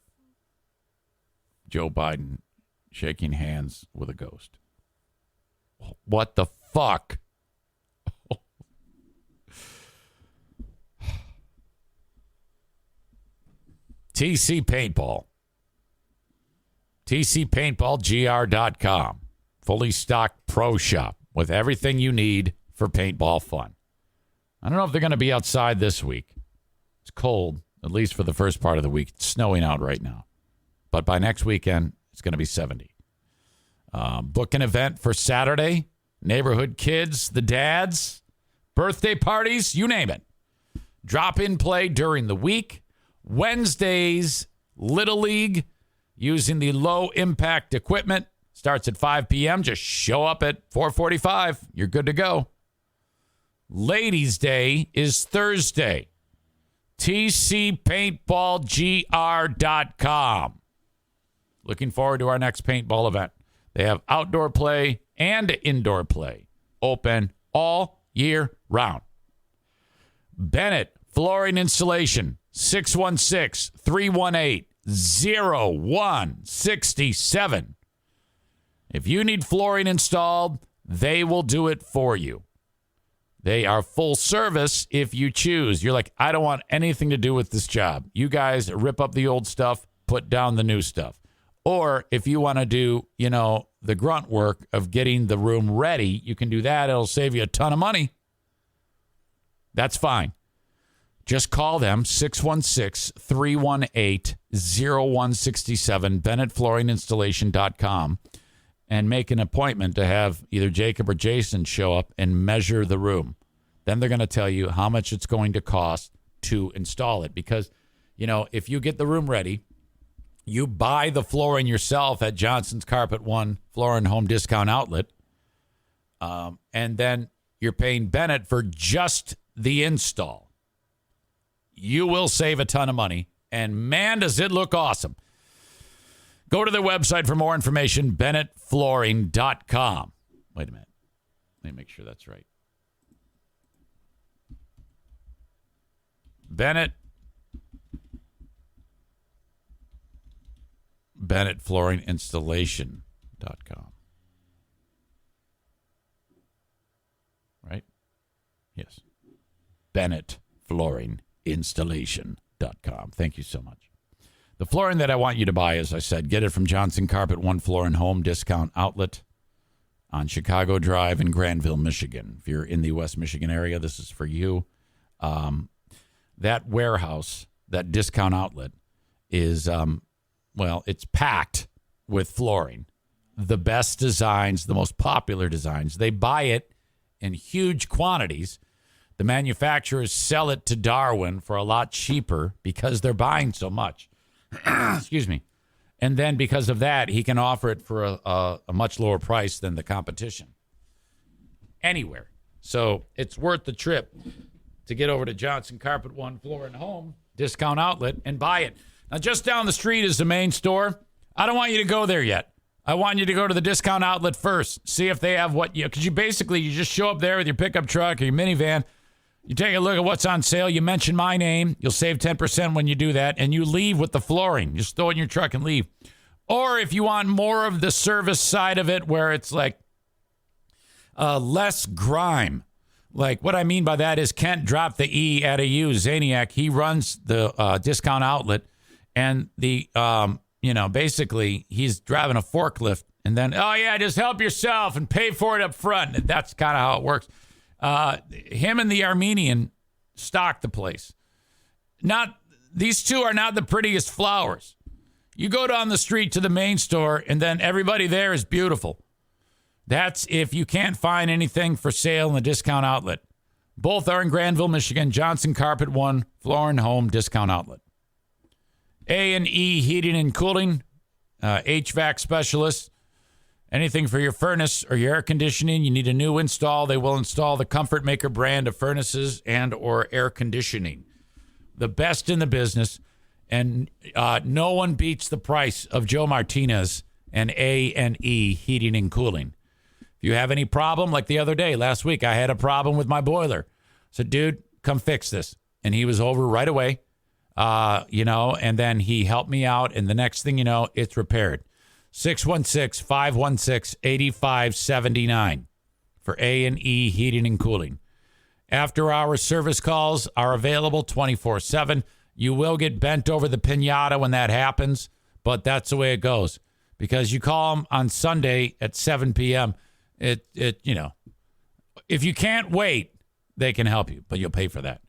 Joe Biden shaking hands with a ghost. What the fuck? TC Paintball. TCPaintballGR.com. Fully stocked pro shop with everything you need for paintball fun. I don't know if they're going to be outside this week. It's cold, at least for the first part of the week. It's snowing out right now. But by next weekend, it's going to be 70. Book an event for Saturday. Neighborhood kids, the dads, birthday parties, you name it. Drop in play during the week. Wednesdays, Little League, using the low-impact equipment. Starts at 5 p.m. Just show up at 4:45. You're good to go. Ladies' Day is Thursday. TCPaintballGR.com. Looking forward to our next paintball event. They have outdoor play and indoor play. Open all year round. Bennett Flooring Installation. 616-318-0167. If you need flooring installed, they will do it for you. They are full service if you choose. You're like, I don't want anything to do with this job. You guys rip up the old stuff, put down the new stuff. Or if you want to do, the grunt work of getting the room ready, you can do that. It'll save you a ton of money. That's fine. Just call them, 616-318-0167, BennettFlooringInstallation.com, and make an appointment to have either Jacob or Jason show up and measure the room. Then they're going to tell you how much it's going to cost to install it. Because, if you get the room ready, you buy the flooring yourself at Johnson's Carpet One Floor and Home Discount Outlet, and then you're paying Bennett for just the install. You will save a ton of money, and man, does it look awesome. Go to their website for more information, BennettFlooring.com. Wait a minute. Let me make sure that's right. BennettFlooringInstallation.com. Yes. Bennett Flooring Installation.com. Thank you so much. The flooring that I want you to buy, as I said, get it from Johnson Carpet One Floor and Home Discount Outlet on Chicago Drive in Granville, Michigan. If you're in the West Michigan area, this is for you. That warehouse, that discount outlet is, it's packed with flooring. The best designs, the most popular designs. They buy it in huge quantities. The manufacturers sell it to Darwin for a lot cheaper because they're buying so much. Excuse me. And then because of that, he can offer it for a much lower price than the competition. Anywhere. So it's worth the trip to get over to Johnson Carpet One Floor and Home Discount Outlet and buy it. Now, just down the street is the main store. I don't want you to go there yet. I want you to go to the discount outlet first. See if they have what you... Because you just show up there with your pickup truck or your minivan. You take a look at what's on sale. You mention my name. You'll save 10% when you do that. And you leave with the flooring. Just throw it in your truck and leave. Or if you want more of the service side of it where it's like less grime. Like what I mean by that is Kent dropped the E at a U. Zaniac, he runs the discount outlet. And the... basically, he's driving a forklift and then, just help yourself and pay for it up front. And that's kind of how it works. Him and the Armenian stock the place. These two are not the prettiest flowers. You go down the street to the main store and then everybody there is beautiful. That's if you can't find anything for sale in the discount outlet. Both are in Granville, Michigan. Johnson Carpet One Floor and Home Discount Outlet. A&E Heating and Cooling, HVAC specialists. Anything for your furnace or your air conditioning, you need a new install. They will install the Comfort Maker brand of furnaces and or air conditioning. The best in the business, and no one beats the price of Joe Martinez and A&E Heating and Cooling. If you have any problem, like the other day, last week, I had a problem with my boiler. I said, dude, come fix this. And he was over right away. And then he helped me out, and the next thing you know, it's repaired. 616-516-8579 for A&E Heating and Cooling. After-hour service calls are available 24/7. You will get bent over the pinata when that happens, but that's the way it goes. Because you call them on Sunday at 7 p.m., if you can't wait, they can help you, but you'll pay for that.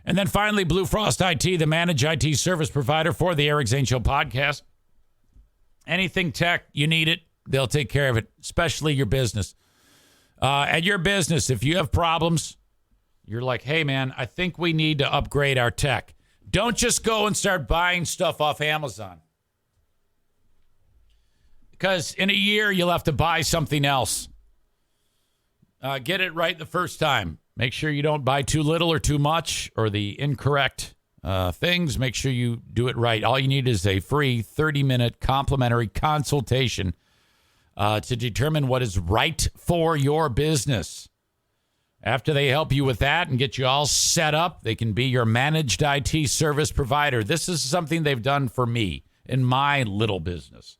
And then finally, Blue Frost IT, the managed IT service provider for the Eric Zane Show podcast. Anything tech, you need it, they'll take care of it, especially your business. At your business, if you have problems, you're like, hey, man, I think we need to upgrade our tech. Don't just go and start buying stuff off Amazon. Because in a year, you'll have to buy something else. Get it right the first time. Make sure you don't buy too little or too much or the incorrect things. Make sure you do it right. All you need is a free 30-minute complimentary consultation to determine what is right for your business. After they help you with that and get you all set up, they can be your managed IT service provider. This is something they've done for me in my little business.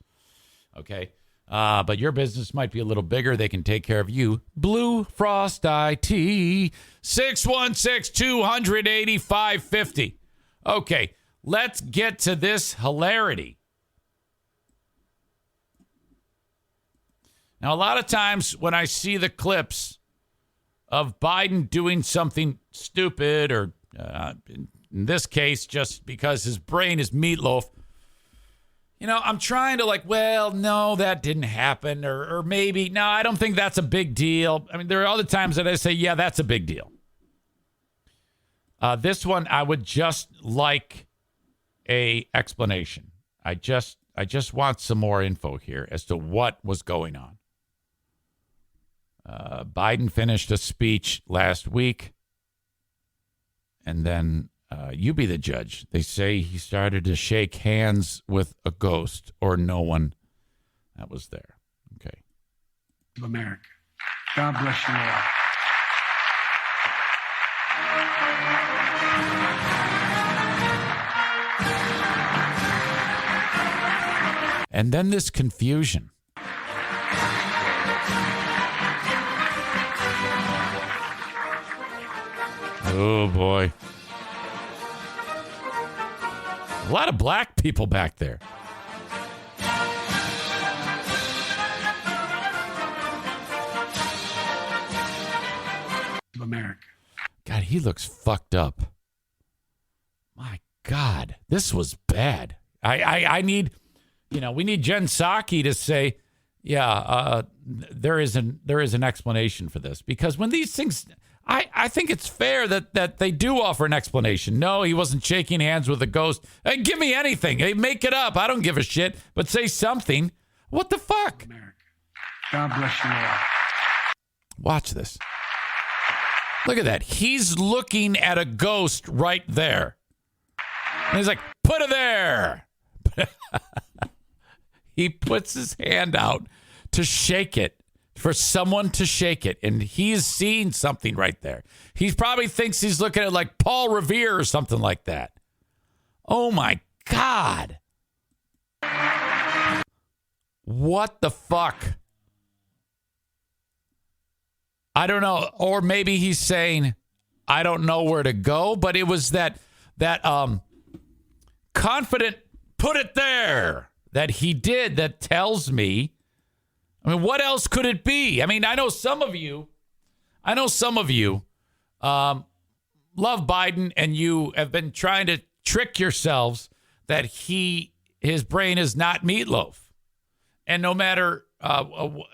Okay? But your business might be a little bigger. They can take care of you. Blue Frost IT, 616-200-8550. Okay, let's get to this hilarity. Now, a lot of times when I see the clips of Biden doing something stupid or, in this case, just because his brain is meatloaf, I'm trying to no, that didn't happen. Or maybe, no, I don't think that's a big deal. I mean, there are other times that I say, yeah, that's a big deal. This one, I would just like a explanation. I just want some more info here as to what was going on. Biden finished a speech last week, and then you be the judge. They say he started to shake hands with a ghost or no one that was there. Okay. Of America. God bless you all. And then this confusion. Oh, boy. A lot of black people back there. Of America. God, he looks fucked up. My God, this was bad. I need, we need Jen Psaki to say, there is an explanation for this, because when these things, I think it's fair that they do offer an explanation. No, he wasn't shaking hands with a ghost. Hey, give me anything. Hey, make it up. I don't give a shit, but say something. What the fuck? America. God bless you all. Watch this. Look at that. He's looking at a ghost right there. And he's like, put it there. He puts his hand out to shake it, for someone to shake it. And he's seeing something right there. He probably thinks he's looking at like Paul Revere or something like that. Oh my God. What the fuck? I don't know. Or maybe he's saying, I don't know where to go, but it was that confident put it there that he did that tells me. I mean, what else could it be? I mean, I know some of you love Biden, and you have been trying to trick yourselves that his brain is not meatloaf. And no matter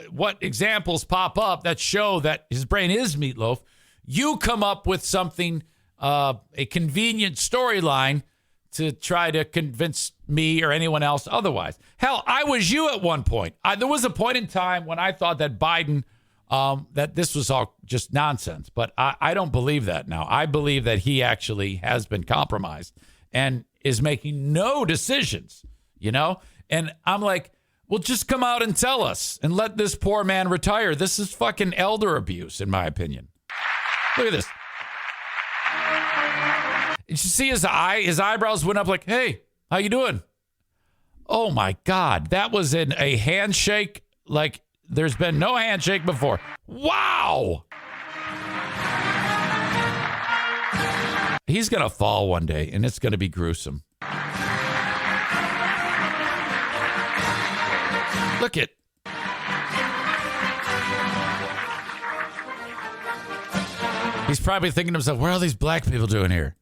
what examples pop up that show that his brain is meatloaf, you come up with something, a convenient storyline to try to convince me or anyone else otherwise. Hell, I was you at one point. There was a point in time when I thought that Biden, that this was all just nonsense. But I don't believe that now. I believe that he actually has been compromised and is making no decisions, And I'm like, well, just come out and tell us and let this poor man retire. This is fucking elder abuse, in my opinion. Look at this. Did you see his eyebrows went up like, hey, how you doing? Oh, my God. That was in a handshake like there's been no handshake before. Wow. He's going to fall one day, and it's going to be gruesome. Look it. He's probably thinking to himself, what are all these black people doing here?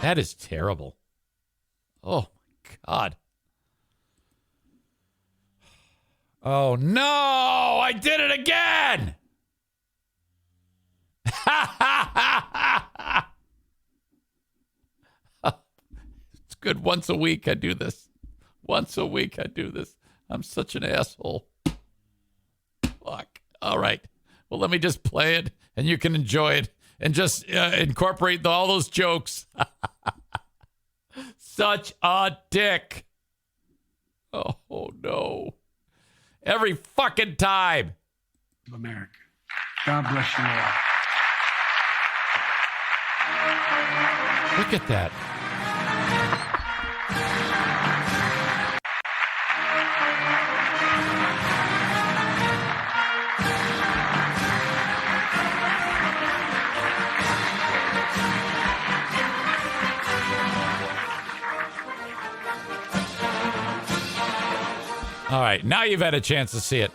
That is terrible. Oh, my God. Oh, no. I did it again. It's good. Once a week I do this. I'm such an asshole. Fuck. All right. Well, let me just play it and you can enjoy it and just incorporate all those jokes. Such a dick. Oh, no. Every fucking time. Of America. God bless you all. Look at that. All right, now you've had a chance to see it.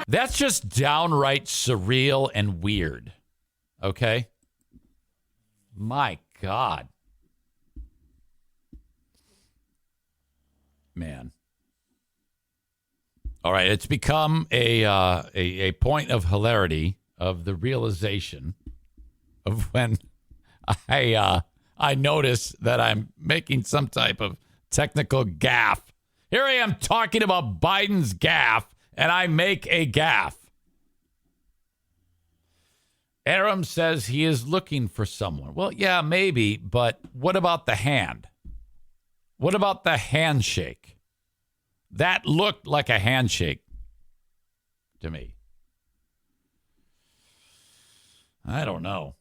That's just downright surreal and weird. Okay? My God. Man. All right, it's become a point of hilarity of the realization of when I notice that I'm making some type of technical gaffe. Here I am talking about Biden's gaffe, and I make a gaffe. Aram says he is looking for someone. Well, yeah, maybe, but what about the hand? What about the handshake? That looked like a handshake to me. I don't know.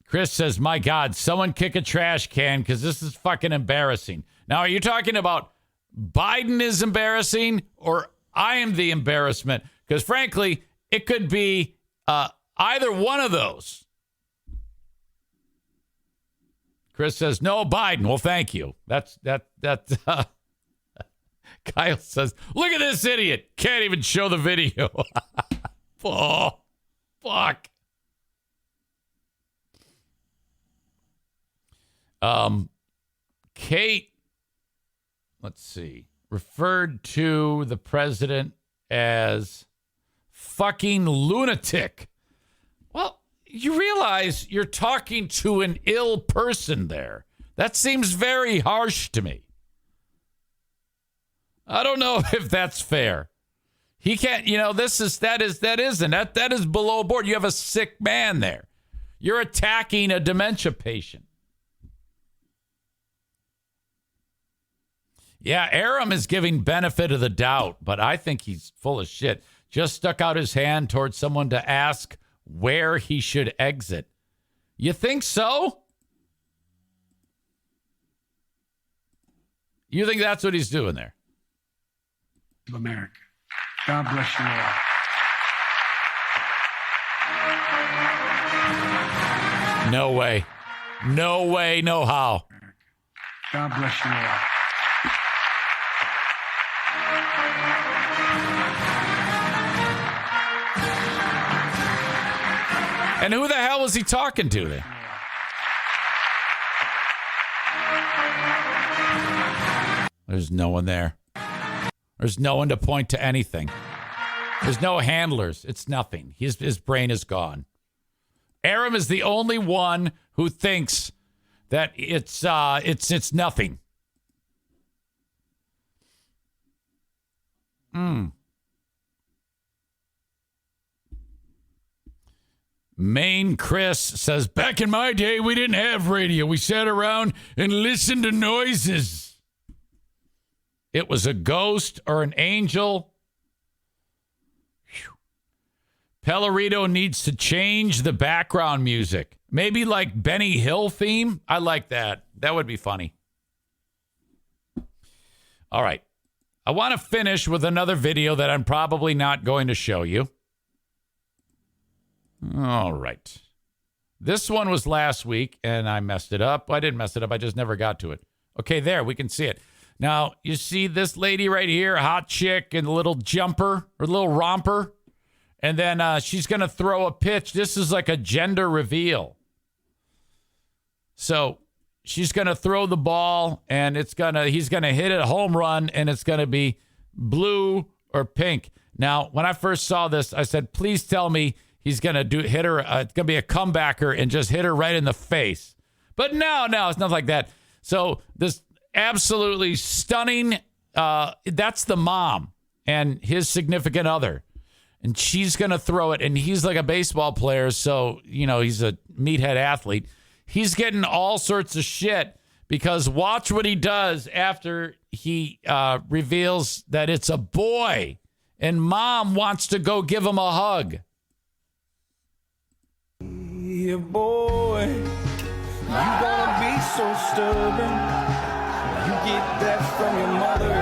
Chris says, my God, someone kick a trash can because this is fucking embarrassing. Now, are you talking about Biden is embarrassing or I am the embarrassment? Because frankly, it could be either one of those. Chris says, no, Biden. Well, thank you. Kyle says, look at this idiot. Can't even show the video. Oh, fuck. Kate, let's see, referred to the president as fucking lunatic. Well, you realize you're talking to an ill person there. That seems very harsh to me. I don't know if that's fair. He can't, that is below board. You have a sick man there. You're attacking a dementia patient. Yeah, Aram is giving benefit of the doubt, but I think he's full of shit. Just stuck out his hand towards someone to ask where he should exit. You think so? You think that's what he's doing there? Of America. God bless you all. No way. No way, no how. God bless you all. And who the hell was he talking to then? There's no one there. There's no one to point to anything. There's no handlers. It's nothing. His brain is gone. Aram is the only one who thinks that it's nothing. Maine Chris says, back in my day, we didn't have radio. We sat around and listened to noises. It was a ghost or an angel. Whew. Pellerito needs to change the background music. Maybe like Benny Hill theme. I like that. That would be funny. All right. I want to finish with another video that I'm probably not going to show you. All right. This one was last week, and I messed it up. I didn't mess it up. I just never got to it. Okay, there. We can see it. Now, you see this lady right here, hot chick in a little jumper or little romper. And then she's going to throw a pitch. This is like a gender reveal. So she's going to throw the ball, and he's going to hit a home run, and it's going to be blue or pink. Now, when I first saw this, I said, please tell me he's going to hit her. It's going to be a comebacker and just hit her right in the face. But no, it's nothing like that. So this absolutely stunning, that's the mom and his significant other. And she's going to throw it, and he's like a baseball player, so, he's a meathead athlete. He's getting all sorts of shit because watch what he does after he reveals that it's a boy, and mom wants to go give him a hug. Yeah, boy, you gonna be so stubborn. You get that from your mother.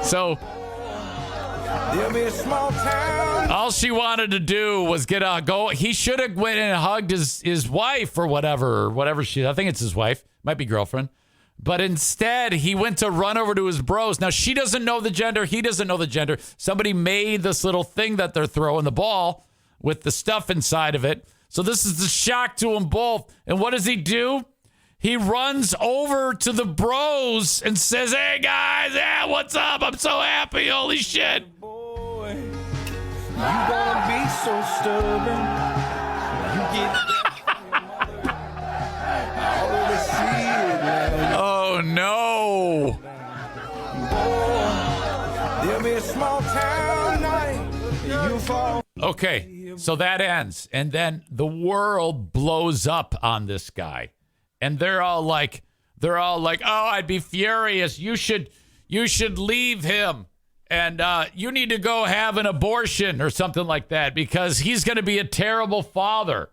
So there'll be a small town. All she wanted to do was get a go. He should have went and hugged his wife or whatever she. I think it's his wife, might be girlfriend. But instead, he went to run over to his bros. Now, she doesn't know the gender. He doesn't know the gender. Somebody made this little thing that they're throwing the ball with the stuff inside of it. So this is the shock to them both. And what does he do? He runs over to the bros and says, hey, guys, yeah, what's up? I'm so happy. Holy shit. Boy, you gonna be so stubborn. You get that from your mother. I already see it now. Oh, no. Boy, there'll be a small town night. You fall. Okay, so that ends. And then the world blows up on this guy. And they're all like, oh, I'd be furious. You should leave him. And you need to go have an abortion or something like that because he's going to be a terrible father.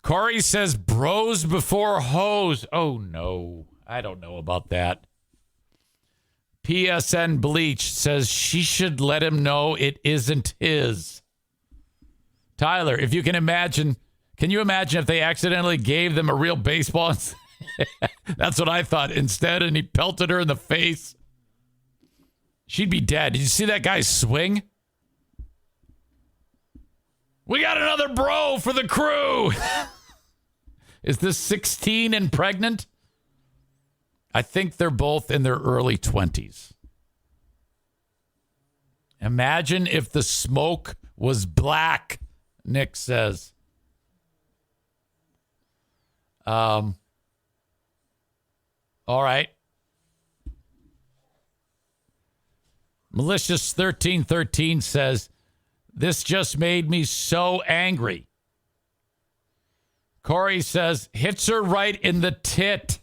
Corey says bros before hoes. Oh, no. I don't know about that. PSN Bleach says she should let him know it isn't his. Tyler, if you can imagine, can you imagine if they accidentally gave them a real baseball? That's what I thought instead, and he pelted her in the face. She'd be dead. Did you see that guy swing? We got another bro for the crew. Is this 16 and pregnant? I think they're both in their early 20s. Imagine if the smoke was black, Nick says. All right. Malicious 1313 says, this just made me so angry. Corey says, hits her right in the tit.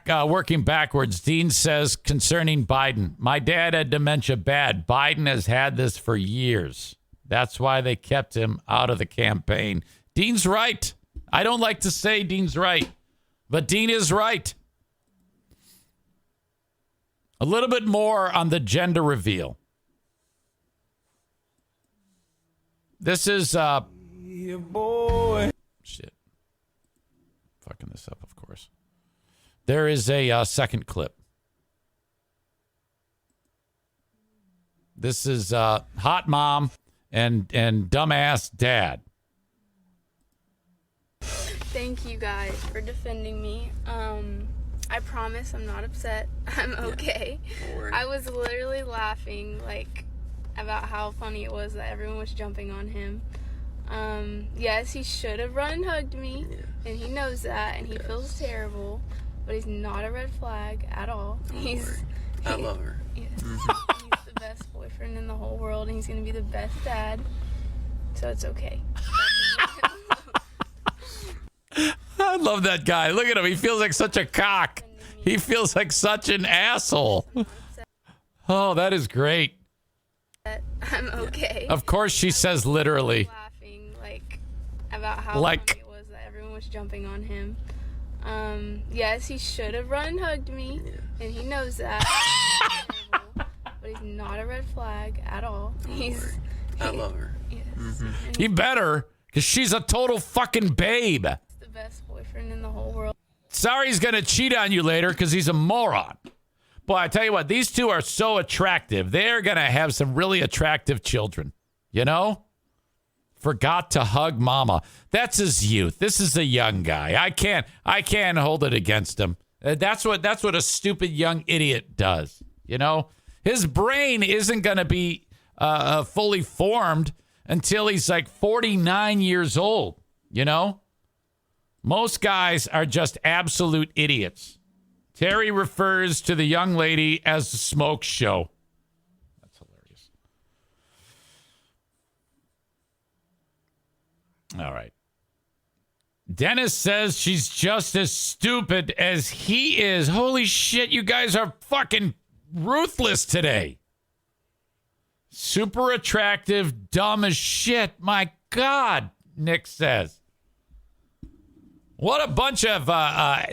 Working backwards, Dean says concerning Biden, my dad had dementia bad. Biden has had this for years. That's why they kept him out of the campaign. Dean's right. I don't like to say Dean's right, but Dean is right. A little bit more on the gender reveal. This is yeah, boy. Shit. Fucking this up, of course. There is a second clip. This is hot mom and dumbass dad. Thank you guys for defending me. I promise I'm not upset. I'm okay. I was literally laughing about how funny it was that everyone was jumping on him. Yes, he should have run and hugged me, and he knows that, and he feels terrible. But he's not a red flag at all. I love her. Yes. Mm-hmm. He's the best boyfriend in the whole world, and he's going to be the best dad. So it's okay. I love that guy. Look at him. He feels like such a cock. He feels like such an asshole. Oh, that is great. I'm okay. Of course, she says literally. Laughing about how funny it was that everyone was jumping on him. Yes, he should have run and hugged me, and he knows that. But he's not a red flag at all. I love her. Yes. Mm-hmm. He better, because she's a total fucking babe. He's the best boyfriend in the whole world. Sorry he's going to cheat on you later because he's a moron. Boy, I tell you what, these two are so attractive. They're going to have some really attractive children. You know? Forgot to hug mama. That's his youth. This is a young guy. I can't hold it against him. That's what a stupid young idiot does. You know, his brain isn't going to be fully formed until he's like 49 years old. You know, most guys are just absolute idiots. Terry refers to the young lady as the smoke show. All right. Dennis says she's just as stupid as he is. Holy shit, you guys are fucking ruthless today. Super attractive, dumb as shit. My God, Nick says. What a bunch of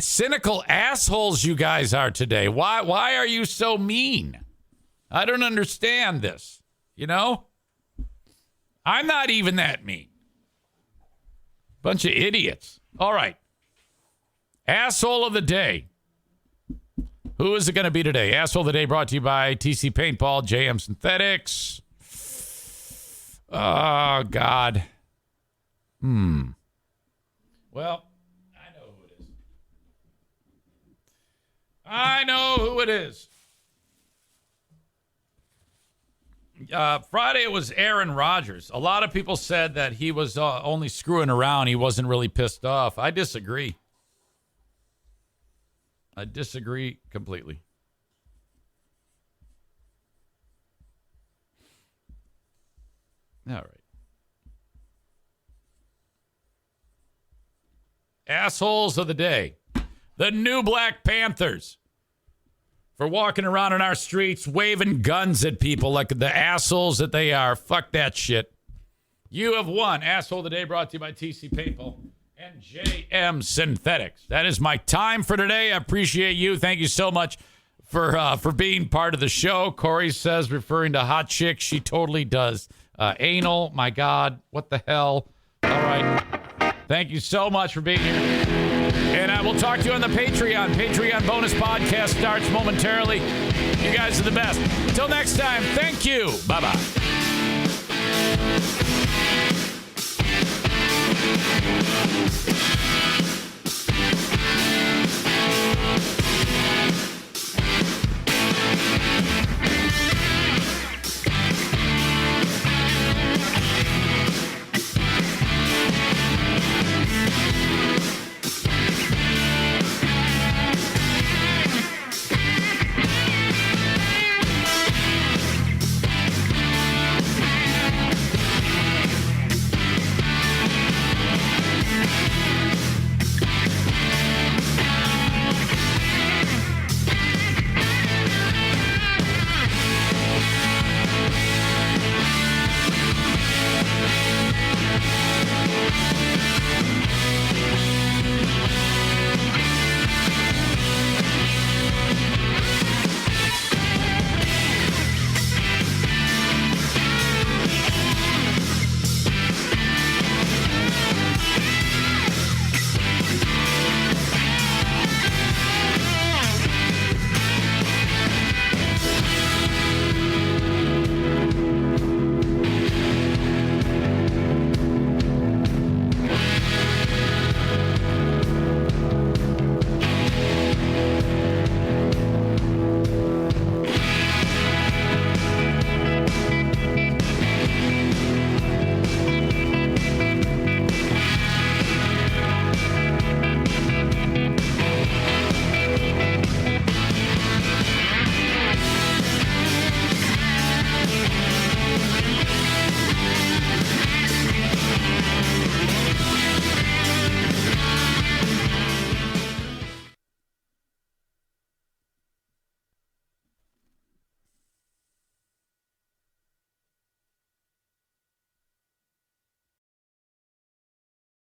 cynical assholes you guys are today. Why are you so mean? I don't understand this. You know? I'm not even that mean. Bunch of idiots. All right. Asshole of the day. Who is it going to be today? Asshole of the day brought to you by TC Paintball, JM Synthetics. Oh, God. Well, I know who it is. Friday, it was Aaron Rodgers. A lot of people said that he was only screwing around. He wasn't really pissed off. I disagree. I disagree completely. All right. Assholes of the day. The new Black Panthers. For walking around in our streets, waving guns at people like the assholes that they are. Fuck that shit. You have won. Asshole of the Day brought to you by TC Paintball and JM Synthetics. That is my time for today. I appreciate you. Thank you so much for being part of the show. Corey says, referring to hot chick, she totally does. Anal, my God, what the hell? All right. Thank you so much for being here. And I will talk to you on the Patreon. Patreon bonus podcast starts momentarily. You guys are the best. Until next time, thank you. Bye-bye.